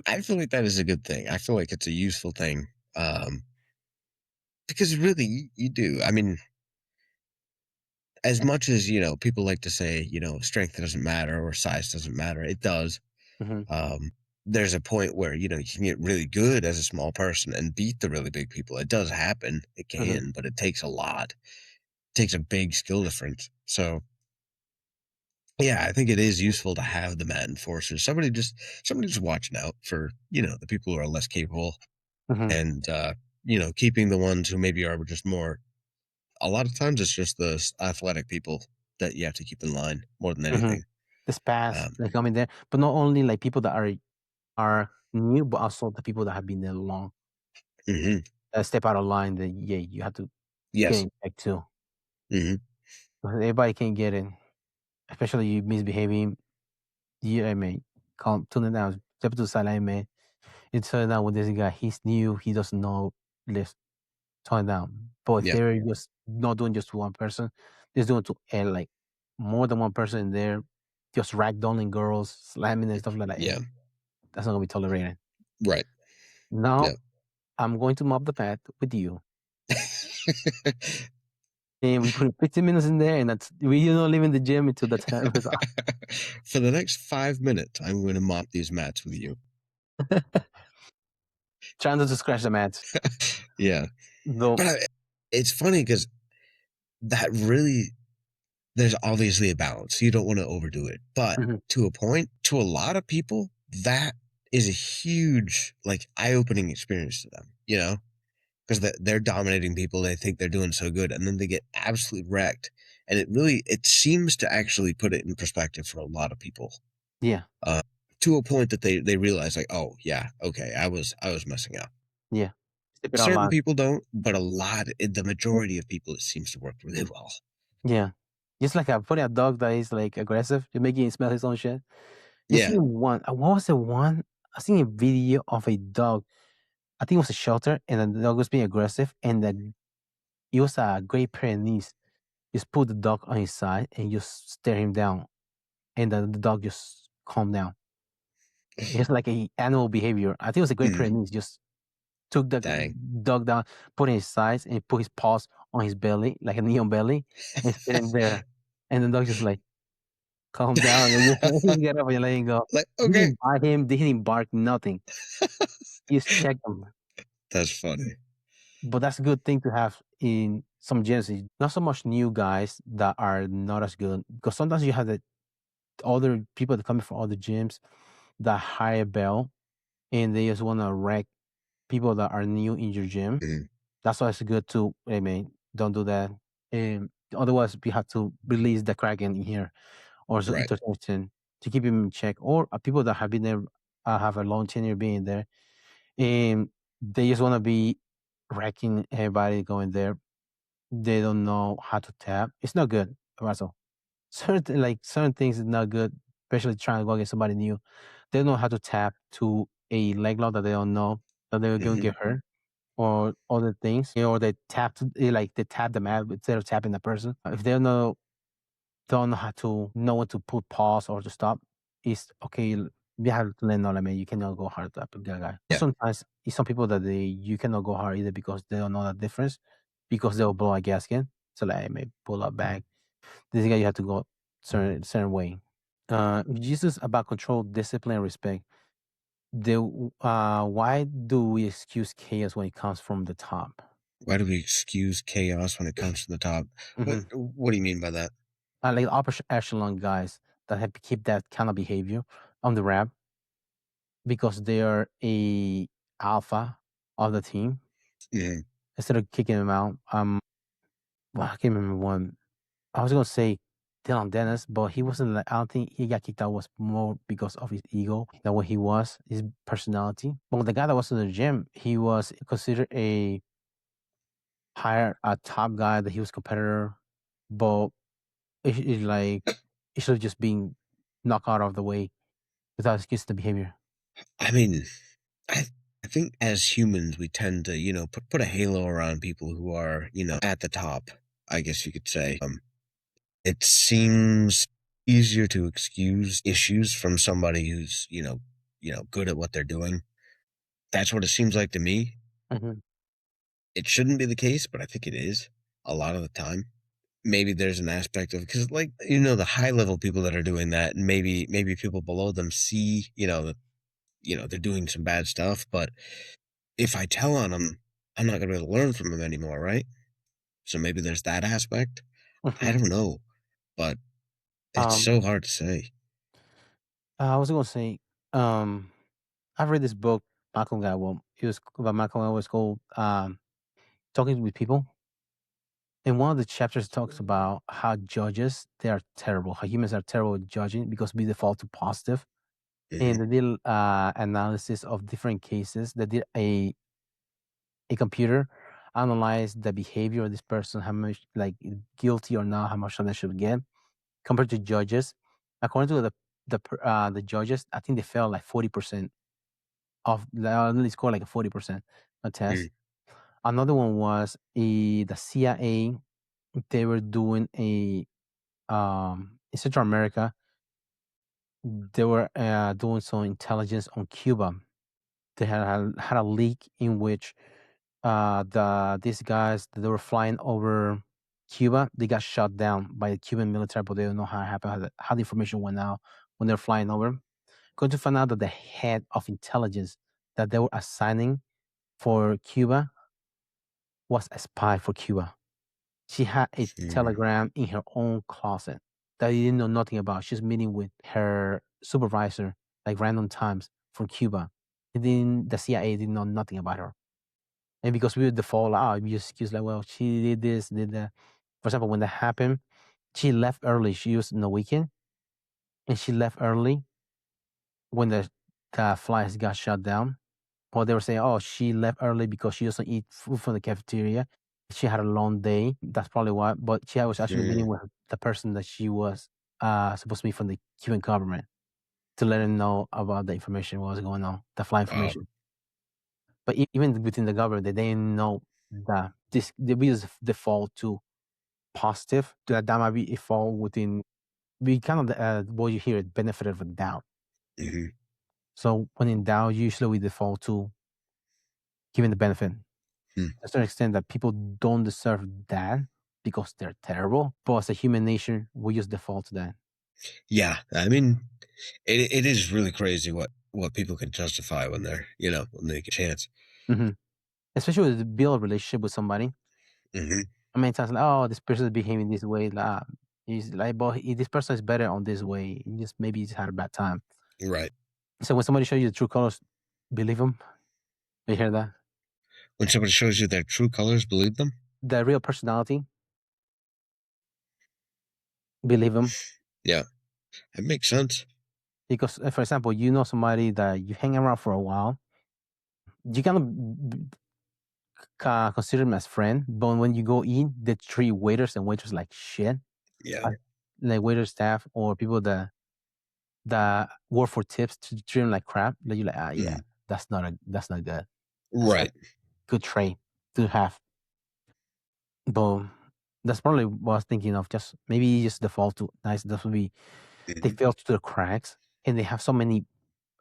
that is a good thing. I feel like it's a useful thing, um, because really you do. I mean, as much as, people like to say, strength doesn't matter or size doesn't matter, it does. Hmm. Um, there's a point where, you can get really good as a small person and beat the really big people. It does happen. It Hmm. can, but it takes a lot. It takes a big skill difference. So yeah, I think it is useful to have the Mat enforcers. Somebody just watching out for, the people who are less capable Hmm. and keeping the ones who maybe are just more. A lot of times it's just the athletic people that you have to keep in line more than Hmm. anything. This past Um, like coming there, but not only like people that are new, but also the people that have been there long. mhm. Step out of line. That yeah, you have to get Yes. in check too. Hmm. Everybody can't get in, especially you misbehaving. Yeah, I mean, calm, tune it down. Step to the sideline, man. It's turned out with this guy. He's new. He doesn't know. Let's tone it down. But if Yeah. they're just not doing just to one person, they're doing to like more than one person in there, just ragdolling girls, slamming and stuff like that. Yeah. Hey, that's not gonna be tolerated. Right. Now Yeah. I'm going to mop the pad with you, and we put 15 minutes in there, and that's we don't leaving the gym until the time is up. For the next 5 minutes, I'm going to mop these mats with you. Trying not to scratch the mats. Yeah. Though. But it's funny because that really, there's obviously a balance. You don't want to overdo it. But Mhm. to a point, to a lot of people, that is a huge, like, eye opening experience to them, because they're dominating people. They think they're doing so good. And then they get absolutely wrecked. And it seems to actually put it in perspective for a lot of people. Yeah, Uh, to a point that they realize, like, oh yeah, okay, I was messing up. yeah. Step it out Certain loud. people don't, but the majority of people, it seems to work really well. Yeah. Just like a putting a dog that is like aggressive, you're making him smell his own shit. You Yeah. see one, what was the one? I seen a video of a dog. I think it was a shelter, and the dog was being aggressive, and then it was a Great Pyrenees. Just put the dog on his side and just stare him down, and then the dog just calmed down. It's like a animal behavior. I think it was a Great Mm, Pyrenees. Just took the dang. dog down, put in his sides, and put his paws on his belly, like a neon belly, and sitting there. And the dog just like calm down, and you get up and let him go. Like, He okay. didn't bite him. They didn't bark. Nothing. He just checked him. That's funny. But that's a good thing to have in some gyms. Not so much new guys that are not as good, because sometimes you have the other people that come from other gyms that hire bell and they just want to wreck people that are new in your gym. Mhm. That's why it's good to, hey man, don't do that. Otherwise, we have to release the Kraken in here or so Right. interception to keep him in check. Or people that have been there, have a long tenure being there, and they just want to be wrecking everybody going there. They don't know how to tap. It's not good, Russell. Certain things is not good, especially trying to go against somebody new. They don't know how to tap to a leg lock that they don't know that they're going to Hmm. get hurt or other things, or they tap like they tap the mat instead of tapping the person. If they don't know how to know when to put pause or to stop, it's okay. You have to learn all. I mean, you cannot go hard at that guy. Yeah. Sometimes it's some people that you cannot go hard either because they don't know the difference because they'll blow a gasket. So like, I may pull up back. This guy you have to go certain way. Jesus about control, discipline, and respect. Why do we excuse chaos when it comes from the top? Why do we excuse chaos when it comes to the top? What Hmm. What do you mean by that? Like upper echelon guys that have to keep that kind of behavior on the ramp because they are a alpha of the team Mhm. instead of kicking them out. Well, I can't remember one. I was gonna say Dylan Dennis, but he wasn't. Like, I don't think he got kicked out was more because of his ego than what he was, his personality. But the guy that was in the gym, he was considered a top guy that he was competitor, but it's like it should have just been knocked out of the way without excuse the behavior. I mean, I I think as humans we tend to, put a halo around people who are, at the top, I guess you could say. It seems easier to excuse issues from somebody who's, good at what they're doing. That's what it seems like to me. Mhm, It shouldn't be the case, but I think it is a lot of the time. Maybe there's an aspect of because, like, the high level people that are doing that, and maybe people below them see, that they're doing some bad stuff. But if I tell on them, I'm not going to be able to learn from them anymore, right? So maybe there's that aspect. I mhm. don't know, but it's so Um, hard to say. I was gonna say, um, I've read this book, Malcolm Gladwell. It was about Malcolm Gladwell. It's called "Talking with People." And one of the chapters talks about how judges they are terrible, how humans are terrible at judging because we default to positive. Hmm. And they did analysis of different cases. They did a computer analyze the behavior of this person, how much like guilty or not, how much they should get compared to judges. According to the judges, I think they fell like 40% of they scored like a 40% a test. Mm. Another one was the CIA. They were doing a in Central America. They were doing some intelligence on Cuba. They had a leak in which these guys that they were flying over Cuba, they got shot down by the Cuban military, but they don't know how it happened, how the information went out when they're flying over. Going to find out that the head of intelligence that they were assigning for Cuba was a spy for Cuba. She had a Mm. telegram in her own closet that he didn't know nothing about. She's meeting with her supervisor like random times from Cuba. And then the CIA didn't know nothing about her. And because we would default out, we just excuse like, well, she did this, did that. For example, when that happened, she left early. She was in the weekend and she left early when the flights got shut down. But they were saying, oh, she left early because she doesn't eat food from the cafeteria. She had a long day. That's probably why. But she was actually meeting Mm. with the person that she was supposed to be from the Cuban government to let him know about the information, what was going on, the flight Wow. information. But even within the government, they didn't know that we just default to positive. That might be a fall within. We kind of what you hear, benefit of a doubt. Hmm. So when in doubt, usually we default to giving the benefit. Hmm. To a certain extent that people don't deserve that because they're terrible. But as a human nature, we just default to that. Yeah, I mean, it is really crazy what people can justify when when they get a chance. Mhm. Especially with build a relationship with somebody. Hmm. How many times like, oh, this person is behaving this way, he's like, but this person is better on this way. He just maybe he's had a bad time. Right. So when somebody shows you the true colors, believe them. You hear that? When somebody shows you their true colors, believe them. The real personality, believe them. Yeah, that makes sense. Because, for example, you know somebody that you hang around for a while, you kind of consider them as friend, but when you go in, they treat waiters and waiters like shit, Yeah. uh, like waiter staff or people that work for tips to treat them like crap. That you're like, ah, yeah, Mm. that's not good. That's not Right. good trait to have. But that's probably what I was thinking of. Just maybe just default to nice. That's would be they Hmm. fell through the cracks and they have so many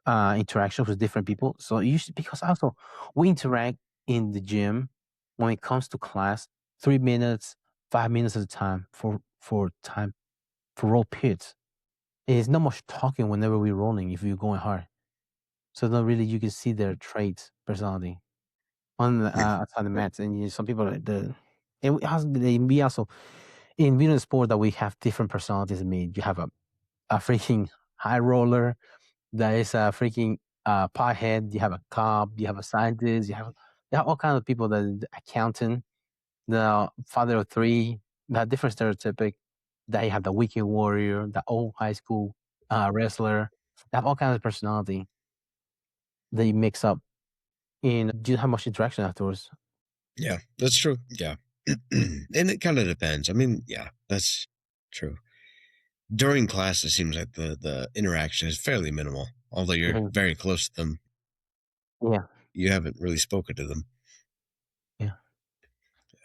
interactions with different people. So usually because also we interact in the gym when it comes to class, 3 minutes, 5 minutes at a time for roll pits. It's not much talking whenever we're rolling if you're going hard. So not really you can see their traits, personality on the, outside the mats. And some people are the and we also in being a sport that we have different personalities. I mean, you have a freaking high roller, there is a freaking pothead. You have a cop. You have a scientist. You have all kinds of people. The accountant, the father of three. The different stereotypic. That you have the weekend warrior, the old high school wrestler. They have all kinds of personality that you mix up. And do you have much interaction afterwards? Yeah, that's true. Yeah. And it kind of depends. I mean, yeah, that's true. During class, it seems like the interaction is fairly minimal. Although you're Mhm. very close to them, Yeah, you haven't really spoken to them. yeah.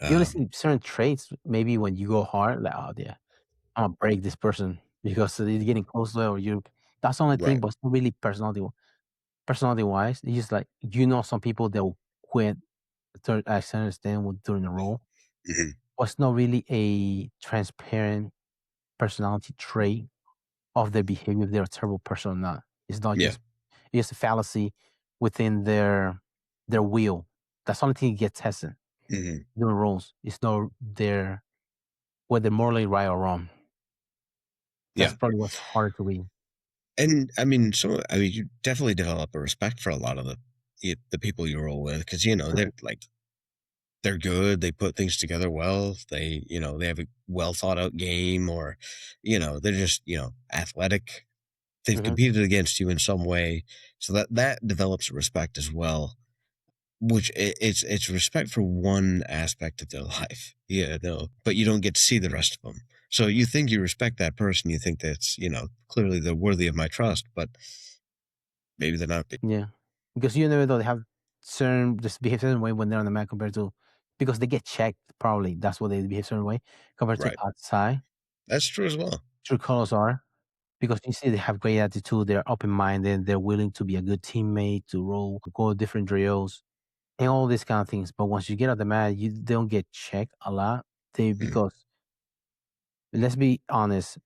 You only Um, see certain traits maybe when you go hard. Like, oh yeah, I'm gonna break this person because they're getting closer, or you. That's the only thing, right. but it's not really personality. personality wise. It's just like some people that will quit. I understand during the role, Mhm. but it's not really a transparent personality trait of their behavior. If they're a terrible person or not. It's not Yeah. just it's a fallacy within their will. That's the only thing you get tested Mhm. doing roles. It's not their whether morally right or wrong. That's Yeah. probably what's harder to read. And I mean, you definitely develop a respect for a lot of the people you roll with because they're like they're good. They put things together well. They have a well thought out game, or they're just athletic. They've Mhm. competed against you in some way, so that develops respect as well. Which it's respect for one aspect of their life, yeah, no, but you don't get to see the rest of them. So you think you respect that person, you think that's clearly they're worthy of my trust, but maybe they're not. Yeah, because you never know they have just behave certain way when they're on the mat compared to because they get checked. Probably that's why they behave certain way compared to Right. outside. That's true as well. True colors are because you see they have great attitude. They're open minded. They're willing to be a good teammate to roll, go different drills, and all these kind of things. But once you get on the mat, you don't get checked a lot. They Mhm. because let's be honest,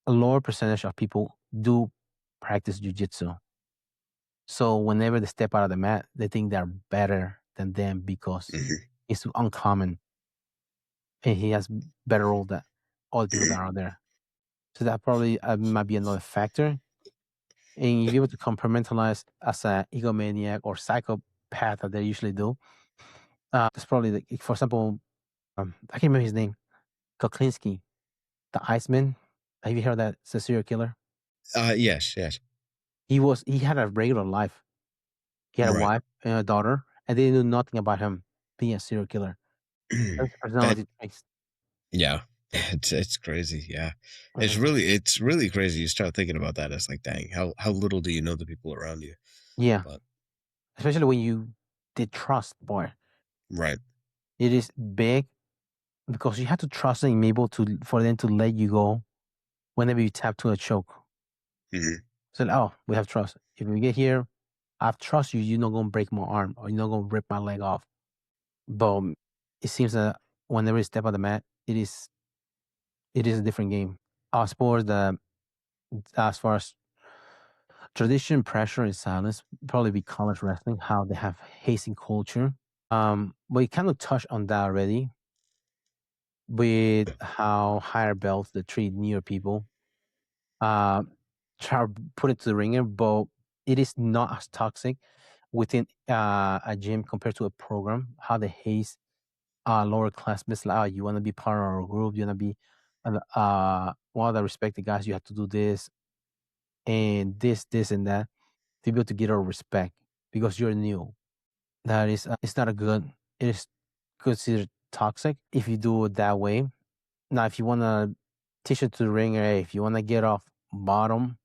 a lower percentage of people do practice jujitsu. So whenever they step out of the mat, they think they're better than them because Mhm. it's uncommon and he has better role than all the people that Mhm. are out there. So that probably might be another factor. And if you're able to compartmentalize as an egomaniac or psychopath that they usually do, that's probably, for example, I can't remember his name, Koklinski, the Iceman. Have you heard that? It's a serial killer. Yes, yes. He had a regular life. He had a Right. wife and a daughter, and they knew nothing about him being a serial killer. That's the That personality traits. Yeah. It's crazy, yeah. Mhm. It's really crazy. You start thinking about that, it's like, dang, how little do you know the people around you? Yeah, But especially when you did trust, boy. right. It is big because you have to trust them, able to for them to let you go whenever you tap to a choke. Mhm. So, oh, we have trust. If we get here, I trust you. You're not gonna break my arm or you're not gonna rip my leg off. But it seems that whenever you step on the mat, it is a different game. Our sport, as far as tradition, pressure, and silence, probably be college wrestling. How they have hazing culture. We kind of touched on that already with how higher belts that treat newer people. Um, try to put it to the ringer, but it is not as toxic within a gym compared to a program. How they haze lower class miss like, oh, you want to be part of our group, you want to be one of the respected guys, you have to do this and this and that to be able to get our respect because you're new. That is, it's not a good. It is considered toxic if you do it that way. Now, if you want to teach it to the ringer, hey, if you want to get off bottom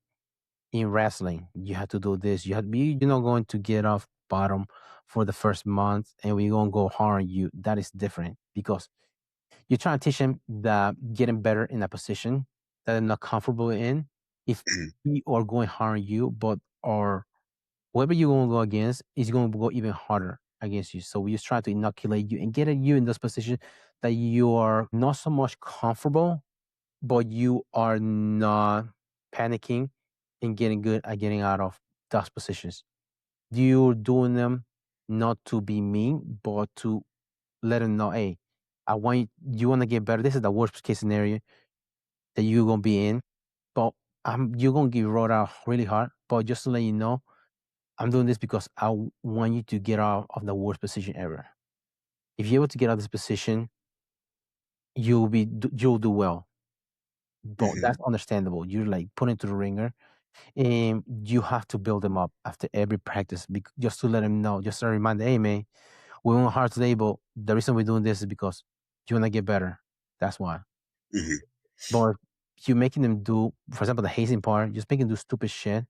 in wrestling, you have to do this. You have to be. You're not going to get off bottom for the first month, and we're gonna go hard on you. That is different because you're trying to teach them that getting better in a position that they're not comfortable in. If Mhm. we are going hard on you, but or whoever you're gonna go against is gonna go even harder against you. So we just try to inoculate you and get you in this position that you are not so much comfortable, but you are not panicking and getting good at getting out of those positions. You're doing them not to be mean, but to let them know, hey, I want you want to get better. This is the worst case scenario that you're gonna be in, but you're gonna get rolled out really hard. But just to let you know, I'm doing this because want you to get out of the worst position ever. If you're able to get out of this position, you'll do well. But Mhm. that's understandable. You're like put into the ringer, and you have to build them up after every practice, just to let them know, just a reminder. Hey, man, we went hard today, but the reason we're doing this is because you want to get better. That's why. Mhm. But if you're making them do, for example, the hazing part, just making them do stupid shit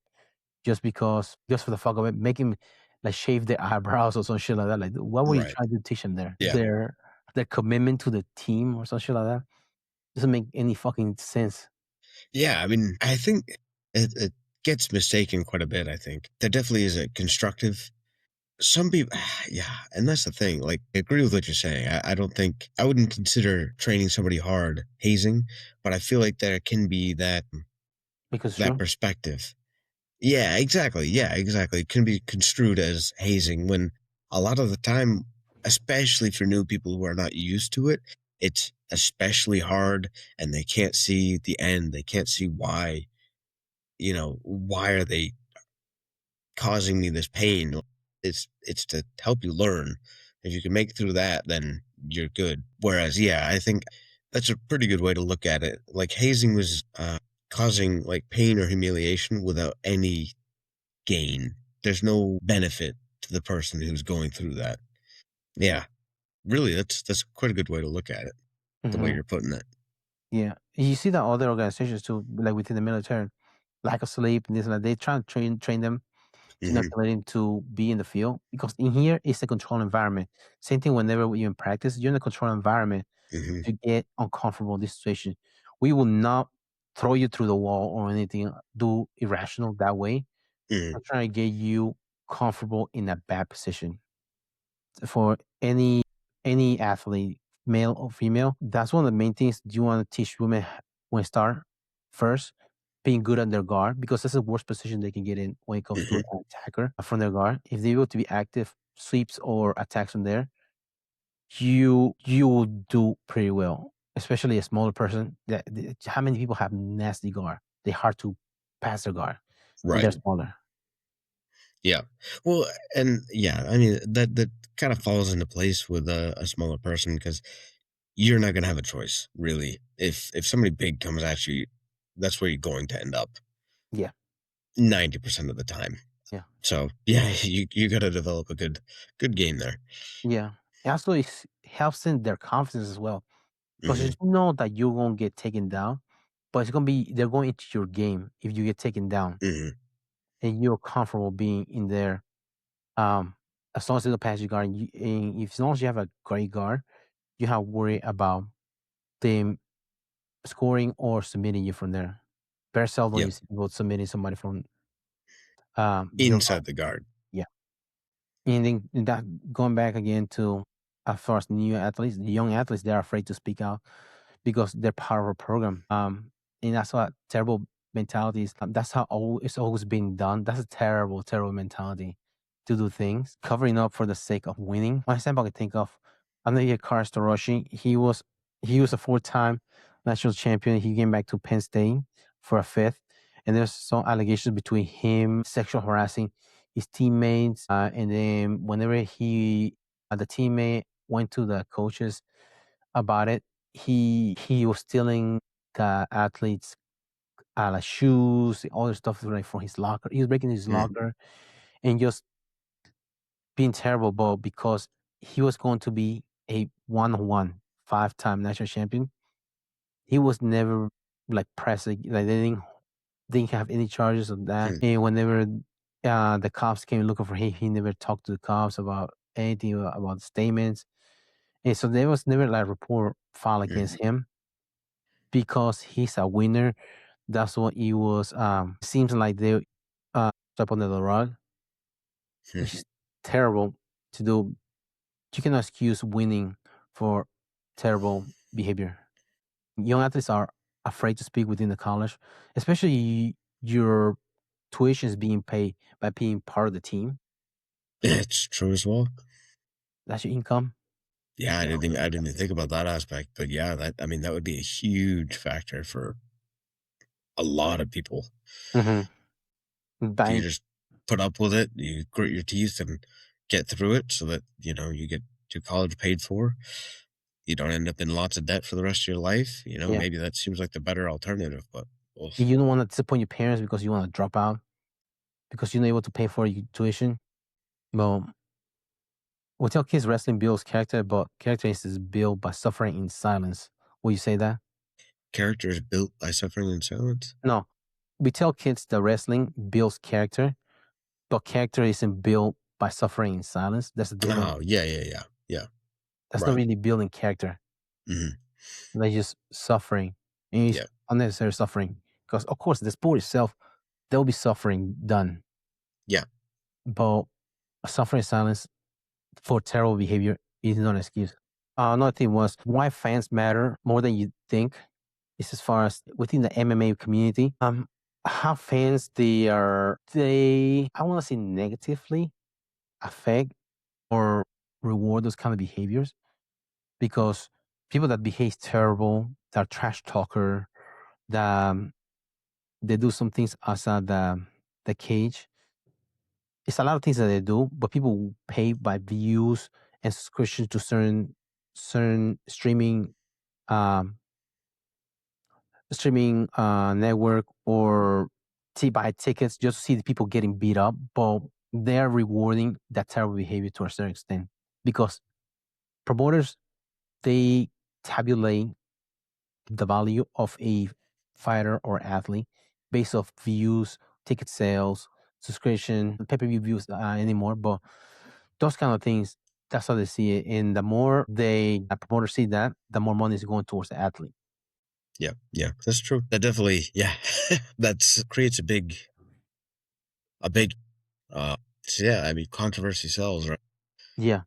just for the fuck of it, make him like shave their eyebrows or some shit like that. Like, what were you Right. trying to teach them there? Yeah. Their commitment to the team or some shit like that doesn't make any fucking sense. Yeah, I mean, I think it gets mistaken quite a bit, I think. There definitely is a constructive some people yeah, and that's the thing, like, I agree with what you're saying. I don't think I wouldn't consider training somebody hard hazing, but I feel like there can be because that true. perspective. Yeah, exactly. It can be construed as hazing when a lot of the time, especially for new people who are not used to it, it's especially hard and they can't see the end. They can't see why, why are they causing me this pain? It's to help you learn. If you can make it through that, then you're good. Whereas, yeah, I think that's a pretty good way to look at it. Like hazing was causing like pain or humiliation without any gain. There's no benefit to the person who's going through that. Yeah, really, that's quite a good way to look at it. The way Hmm. you're putting it. Yeah, you see that other organizations too, like within the military, lack of sleep and this and that. They try to train them to not Hmm. let him to be in the field because in here it's a controlled environment. Same thing whenever you in practice, you're in a controlled environment. Hmm. If you get uncomfortable in this situation, we will not throw you through the wall or anything, do irrational that way. Hmm. I'm trying to get you comfortable in a bad position. For any athlete, male or female, that's one of the main things you want to teach women when start first, being good on their guard because that's the worst position they can get in when it comes to Hmm. an attacker from their guard. If they're able to be active, sweeps or attacks from there, you will do pretty well. Especially a smaller person. How many people have nasty guard? They're hard to pass their guard when Right. they're smaller. Yeah. Well, and yeah, I mean that kind of falls into place with a smaller person because you're not gonna have a choice, really. If somebody big comes at you, that's where you're going to end up Yeah, 90% of the time. yeah, So yeah, you got to develop a good game there. yeah. It also helps in their confidence as well. Because you Hmm. know that you're gonna get taken down, but it's gonna be they're going into your game if you get taken down Hmm. and you're comfortable being in there. Um, as long as they don't pass your guard, and if as long as you have a great guard, you have worry about them scoring or submitting you from there. Very seldom Yep. you see people submitting somebody from your guard. Inside the guard. Yeah. And then that going back again to as far as new athletes, the young athletes, they're afraid to speak out because they're part of a program. And that's what terrible mentality is. That's how it's always been done. That's a terrible, terrible mentality to do things, covering up for the sake of winning. One example I can think of, I know Hikaru Toroshi. He was a 4-time national champion. He came back to Penn State for a fifth, and there's some allegations between him sexual harassing his teammates. And then whenever the teammate went to the coaches about it, he was stealing the athletes' like shoes, all the stuff like from his locker. He was breaking his Mhm. locker and just being terrible, but because he was going to be a one-on-one 5-time national champion, he was never like pressed. Like they didn't have any charges of that. Hmm. And whenever the cops came looking for him, he never talked to the cops about anything about the statements. And so there was never like report filed Hmm. against him because he's a winner. That's what he was. Seems like they swept under the rug, which is terrible to do. You cannot excuse winning for terrible behavior. Young athletes are afraid to speak within the college, especially your tuition is being paid by being part of the team. It's true as well. That's your income. Yeah, I didn't even think about that aspect, but yeah, that I mean that would be a huge factor for a lot of people. Hmm. You Buying, just put up with it, you grit your teeth and get through it so that, you get your college paid for. You don't end up in lots of debt for the rest of your life. yeah. Maybe that seems like the better alternative, but oof. You don't want to disappoint your parents because you want to drop out because you're not able to pay for your tuition. Well, we tell kids wrestling builds character, but character is built by suffering in silence. Will you say that? Character is built by suffering in silence. No. We tell kids that wrestling builds character, but character isn't built by suffering in silence. That's the difference. Oh, yeah, yeah, yeah. Yeah. That's not Right. really building character. Hmm. That's just suffering. And it's Yeah. unnecessary suffering. Because of course the sport itself, there will be suffering done. Yeah. But suffering in silence for terrible behavior is not an excuse. Another thing was why fans matter more than you think is as far as within the MMA community. How fans they I want to say negatively affect or reward those kind of behaviors because people that behave terrible, that are trash talker, that they do some things outside the cage. It's a lot of things that they do, but people pay by views and subscription to certain um streaming network or buy tickets just to see the people getting beat up, but they're rewarding that terrible behavior to a certain extent because promoters they tabulate the value of a fighter or athlete based off views, ticket sales, subscription, pay-per-view views anymore, but those kind of things, that's how they see it. And the more the promoters see that, the more money is going towards the athlete. Yeah. Yeah. That's true. That definitely, yeah, that's creates a big, uh, yeah, I mean, controversy sells, right? Yeah.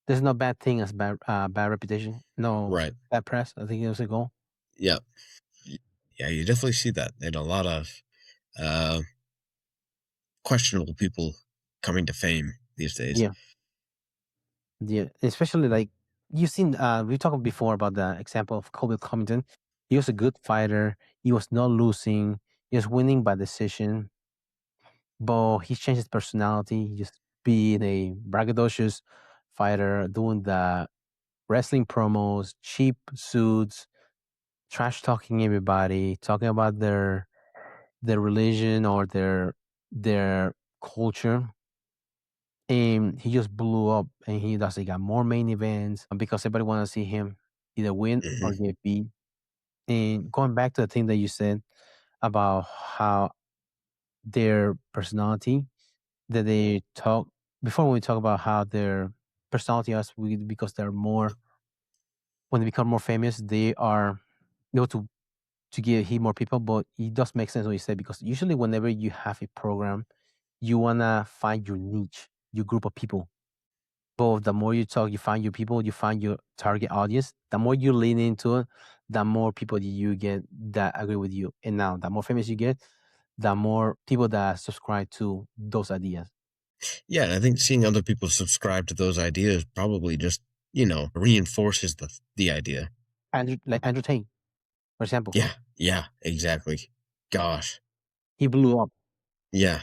There's no bad thing as bad reputation. No Right. bad press. I think it was a goal. Yeah. Yeah. You definitely see that in a lot of, uh, questionable people coming to fame these days. Yeah. Yeah. Especially like you've seen we talked before about the example of Colby Covington. He was a good fighter. He was not losing. He was winning by decision. But he changed his personality. He just being a braggadocious fighter, doing the wrestling promos, cheap suits, trash talking everybody, talking about their religion or their culture. And he just blew up and he got more main events because everybody wanna see him either win Hmm. or get beat. And going back to the thing that you said about how their personality that they talk before when we talk about how their personality is because they're more when they become more famous, they are able to get hit more people. But it does make sense what you said because usually whenever you have a program, you wanna find your niche, your group of people. But the more you talk, you find your people, you find your target audience. The more you lean into it, the more people that you get that agree with you. And now, the more famous you get, the more people that subscribe to those ideas. Yeah. And I think seeing other people subscribe to those ideas probably just, reinforces the idea. Like Andrew Tate, for example, Yeah. Yeah. Exactly. Gosh. he blew up. Yeah.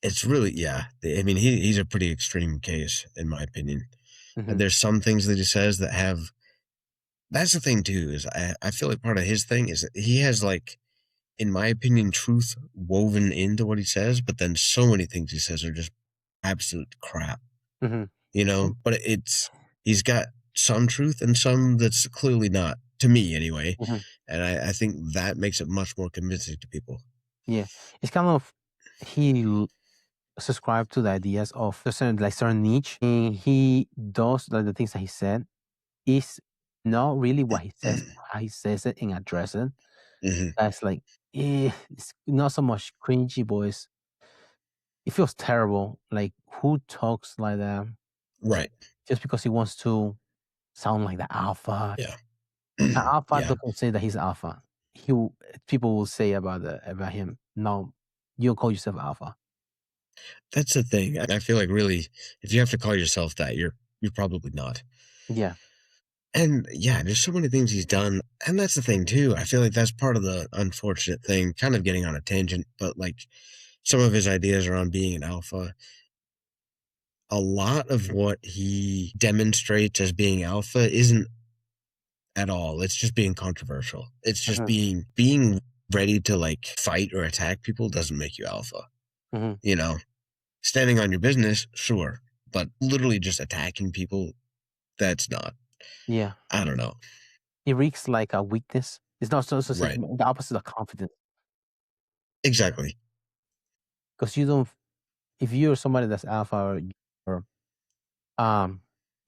It's really, yeah. I mean, he's a pretty extreme case, in my opinion. And Hmm. there's some things that he says that have, that's the thing too, is I feel like part of his thing is that he has like, in my opinion, truth woven into what he says, but then so many things he says are just absolute crap, Hmm. But he's got some truth and some that's clearly not, to me anyway. Hmm. And I think that makes it much more convincing to people. Yeah, it's kind of he subscribed to the ideas of a certain niche, and he does like the things that he said is not really what he says, how he says it and address it. Hmm. That's like, it's not so much cringy, boys. It feels terrible. Like, who talks like that Right. just because he wants to sound like the alpha? Yeah. An alpha Yeah. doesn't say that he's alpha. People will say about him, no, you don't call yourself alpha. That's the thing. I feel like really, if you have to call yourself that, you're probably not. Yeah. And yeah, there's so many things he's done. And that's the thing too. I feel like that's part of the unfortunate thing, kind of getting on a tangent, but like some of his ideas around being an alpha, a lot of what he demonstrates as being alpha isn't at all. It's just being controversial. It's just Hmm. being ready to like fight or attack people doesn't make you alpha. Hmm. You know, standing on your business, sure, but literally just attacking people, that's not. Yeah. I don't know. It reeks like a weakness. It's not so Right. the opposite of confidence. Exactly. Because you don't, if you're somebody that's alpha or um,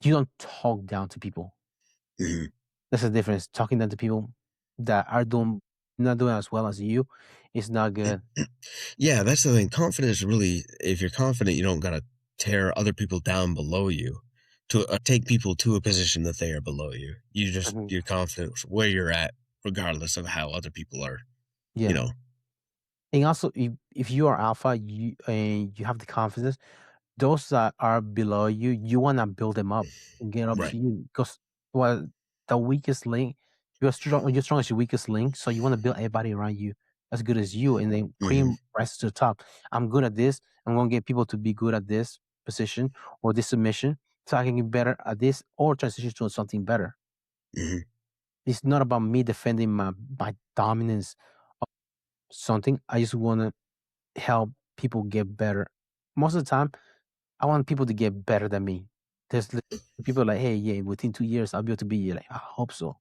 you don't talk down to people. Mhm. That's the difference. Talking down to people that are doing. not doing as well as you, it's not good. Yeah, that's the thing. Confidence really, if you're confident, you don't gotta tear other people down below you to take people to a position that they are below you. Mhm. You're confident where you're at, regardless of how other people are, you Yeah. know. And also, if you are alpha, you have the confidence. Those that are below you, you wanna build them up and get up Right. to you because, well, the weakest link, you're strong as your weakest link, so you wanna build everybody around you as good as you, and then Hmm. cream rises to the top. I'm good at this. I'm gonna get people to be good at this position or this submission, so I can get better at this or transition to something better. Hmm. It's not about me defending my dominance of something. I just wanna help people get better. Most of the time, I want people to get better than me. There's people like, "Hey, yeah, within 2 years, I'll be able to be you." Like, I hope so,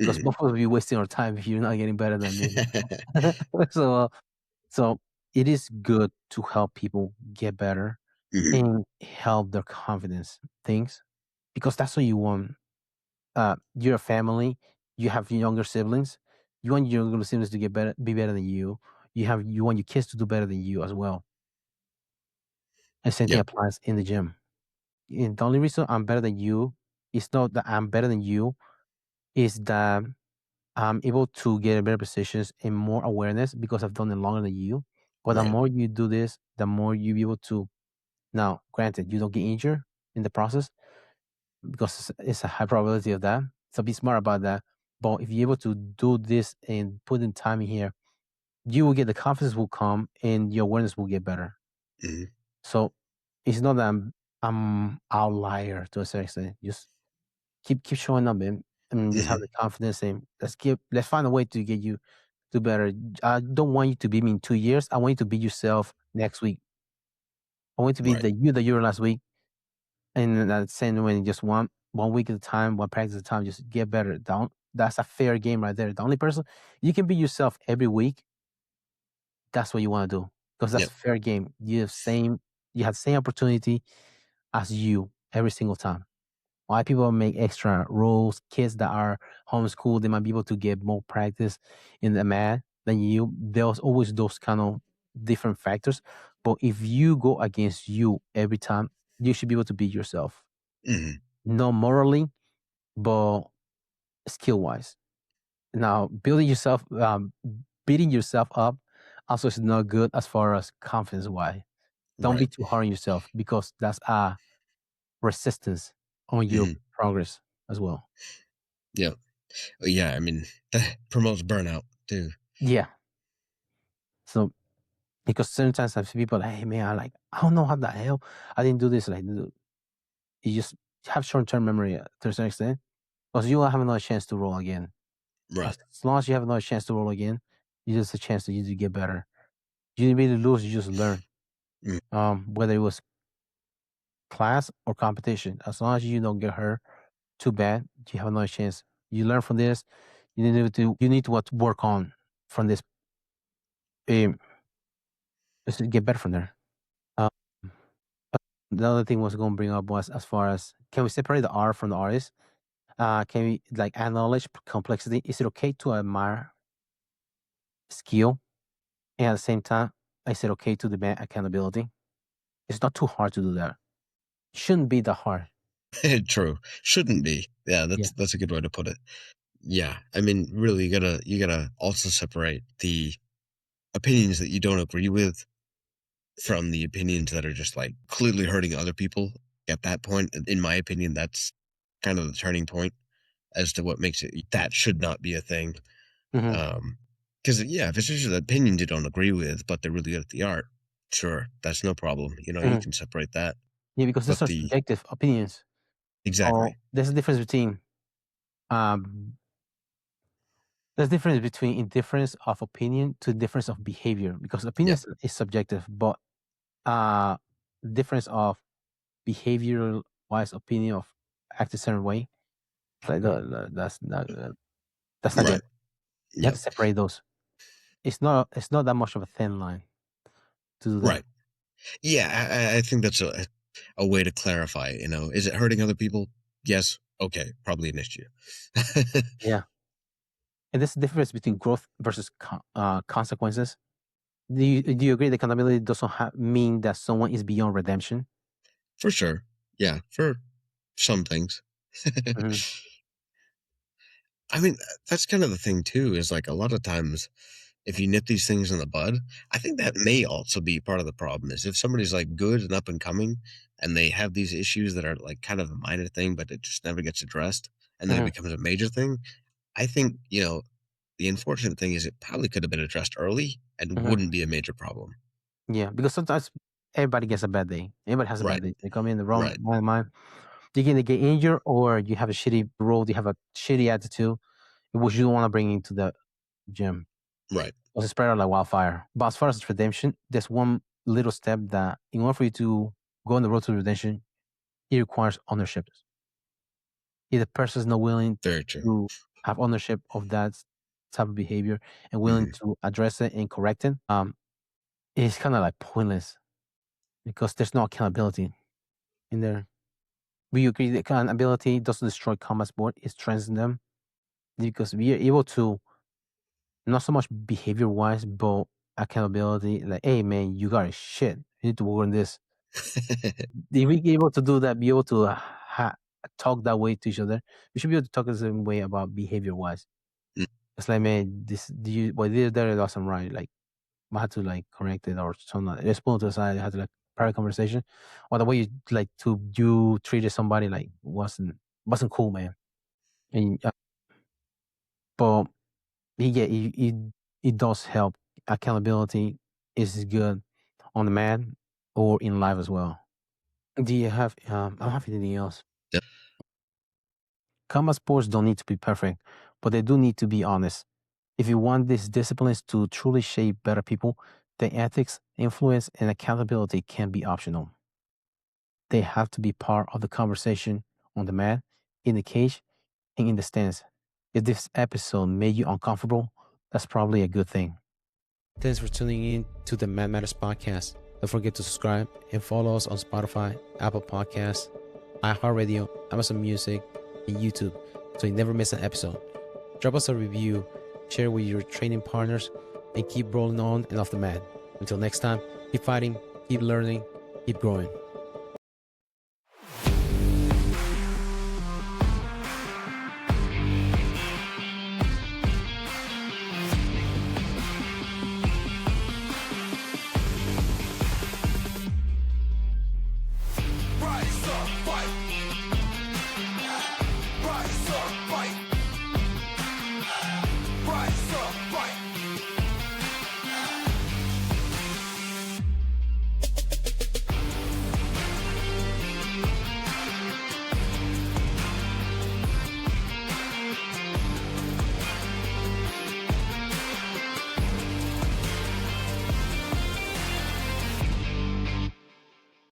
because Hmm. both of us will be wasting our time if you're not getting better than me. So, so it is good to help people get better Hmm. and help their confidence things, because that's what you want. You're a family. You have younger siblings. You want your younger siblings to get better, be better than you. You want your kids to do better than you as well. And same thing Yep. applies in the gym. And the only reason I'm better than you is not that I'm better than you, is that I'm able to get better positions and more awareness because I've done it longer than you. But the Right. more you do this, the more you be able to. Now, granted, you don't get injured in the process because it's a high probability of that. So be smart about that. But if you're able to do this and put in time in here, you will get the confidence will come and your awareness will get better. Hmm. So it's not that I'm outlier to a certain extent. Just keep showing up, man, and just have Hmm. the confidence and let's find a way to get you to better. I don't want you to beat me in 2 years. I want you to be yourself next week. I want you to be Right. the you that you were last week, and then at the same way, just one week at a time, one practice at a time, just get better. Don't That's a fair game right there. The only person you can be yourself every week. That's what you want to do because that's Yep. a fair game. You have same opportunity as you every single time. Why people make extra rules? Kids that are homeschooled, they might be able to get more practice in the mat than you. There's always those kind of different factors. But if you go against you every time, you should be able to beat yourself. Hmm. Not morally, but skill wise. Now, beating yourself up also is not good as far as confidence wise. Don't be Right. too hard on yourself because that's a resistance on your Hmm. progress as well. Yep. Yeah. I mean, that promotes burnout too. Yeah. So because sometimes I see people like, "Hey, man, I don't know how the hell I didn't do this." Like, dude, you just have short term memory to a certain extent, because you will have another chance to roll again. Right. As long as you have another chance to roll again, you just a chance to you to get better. You didn't really lose; you just learn. Mm. Whether it was class or competition, as long as you don't get hurt too bad, you have another chance. You learn from this. You need to what work on from this. Um, just to get better from there. Um, the other thing was going to bring up was as far as can we separate the art from the artist? Can we like acknowledge complexity? Is it okay to admire skill and at the same time, is it okay to demand accountability? It's not too hard to do that. Shouldn't be that hard. True. Shouldn't be. Yeah, Yeah. that's a good way to put it. Yeah. I mean, really, you gotta also separate the opinions that you don't agree with from the opinions that are just like clearly hurting other people. At that point, in my opinion, that's kind of the turning point as to what makes it that should not be a thing. Hmm. Um, because yeah, if it's just opinions you don't agree with, but they're really good at the art, sure, that's no problem. You know, you Hmm. can separate that. Yeah, because these But are the subjective opinions. exactly, Oh, um, there's a difference between indifference of opinion to difference of behavior because yeah, opinions is subjective, but uh, difference of behavioral wise opinion of act a certain way. Like that's not good. right, You have yep, to separate those. It's not that much of a thin line to do that. right. Yeah, I think that's a way to clarify. You know, is it hurting other people? Yes. Okay, probably an issue. Yeah. And this difference between growth versus consequences. Do you agree that accountability doesn't mean that someone is beyond redemption? For sure. Yeah, for some things. Hmm. I mean, that's kind of the thing too, is like a lot of times if you nip these things in the bud, I think that may also be part of the problem is if somebody's like good and up and coming and they have these issues that are like kind of a minor thing, but it just never gets addressed and then it Hmm. becomes a major thing. I think, the unfortunate thing is it probably could have been addressed early and Hmm. wouldn't be a major problem. Yeah, because sometimes everybody gets a bad day. Everybody has a Right. bad day. They come in the wrong Right. mind. You can get injured, or you have a shitty role. You have a shitty attitude, which you don't want to bring into the gym. Right. Because it's spread out like wildfire. But as far as redemption, there's one little step that, in order for you to go on the road to redemption, it requires ownership. If the person is not willing Very true. to have ownership of that type of behavior and willing Mhm. to address it and correct it, it's kind of like pointless because there's no accountability in there. We agree that accountability doesn't destroy combat sport; it strengthens them because we are able to not so much behavior wise, but accountability. Like, hey man, you got a shit. You need to work on this. If we able to do that, be able to talk that way to each other, we should be able to talk the same way about behavior wise. Mm. It's like, man, this do you what you did there wasn't right. Like, I had to like correct it or something. Like, let's pull it to the side. I had to like private conversation, or the way you treated somebody like wasn't cool, man. And but yeah, it does help. Accountability is good on the mat or in life as well. Do you have? I don't have anything else. Yeah. Combat sports don't need to be perfect, but they do need to be honest. If you want these disciplines to truly shape better people, then ethics, influence, and accountability can be optional. They have to be part of the conversation on the mat, in the cage, and in the stands. If this episode made you uncomfortable, that's probably a good thing. Thanks for tuning in to the Mad Matters podcast. Don't forget to subscribe and follow us on Spotify, Apple Podcasts, iHeartRadio, Amazon Music, and YouTube so you never miss an episode. Drop us a review, share with your training partners, and keep rolling on and off the mat. Until next time, keep fighting, keep learning, keep growing.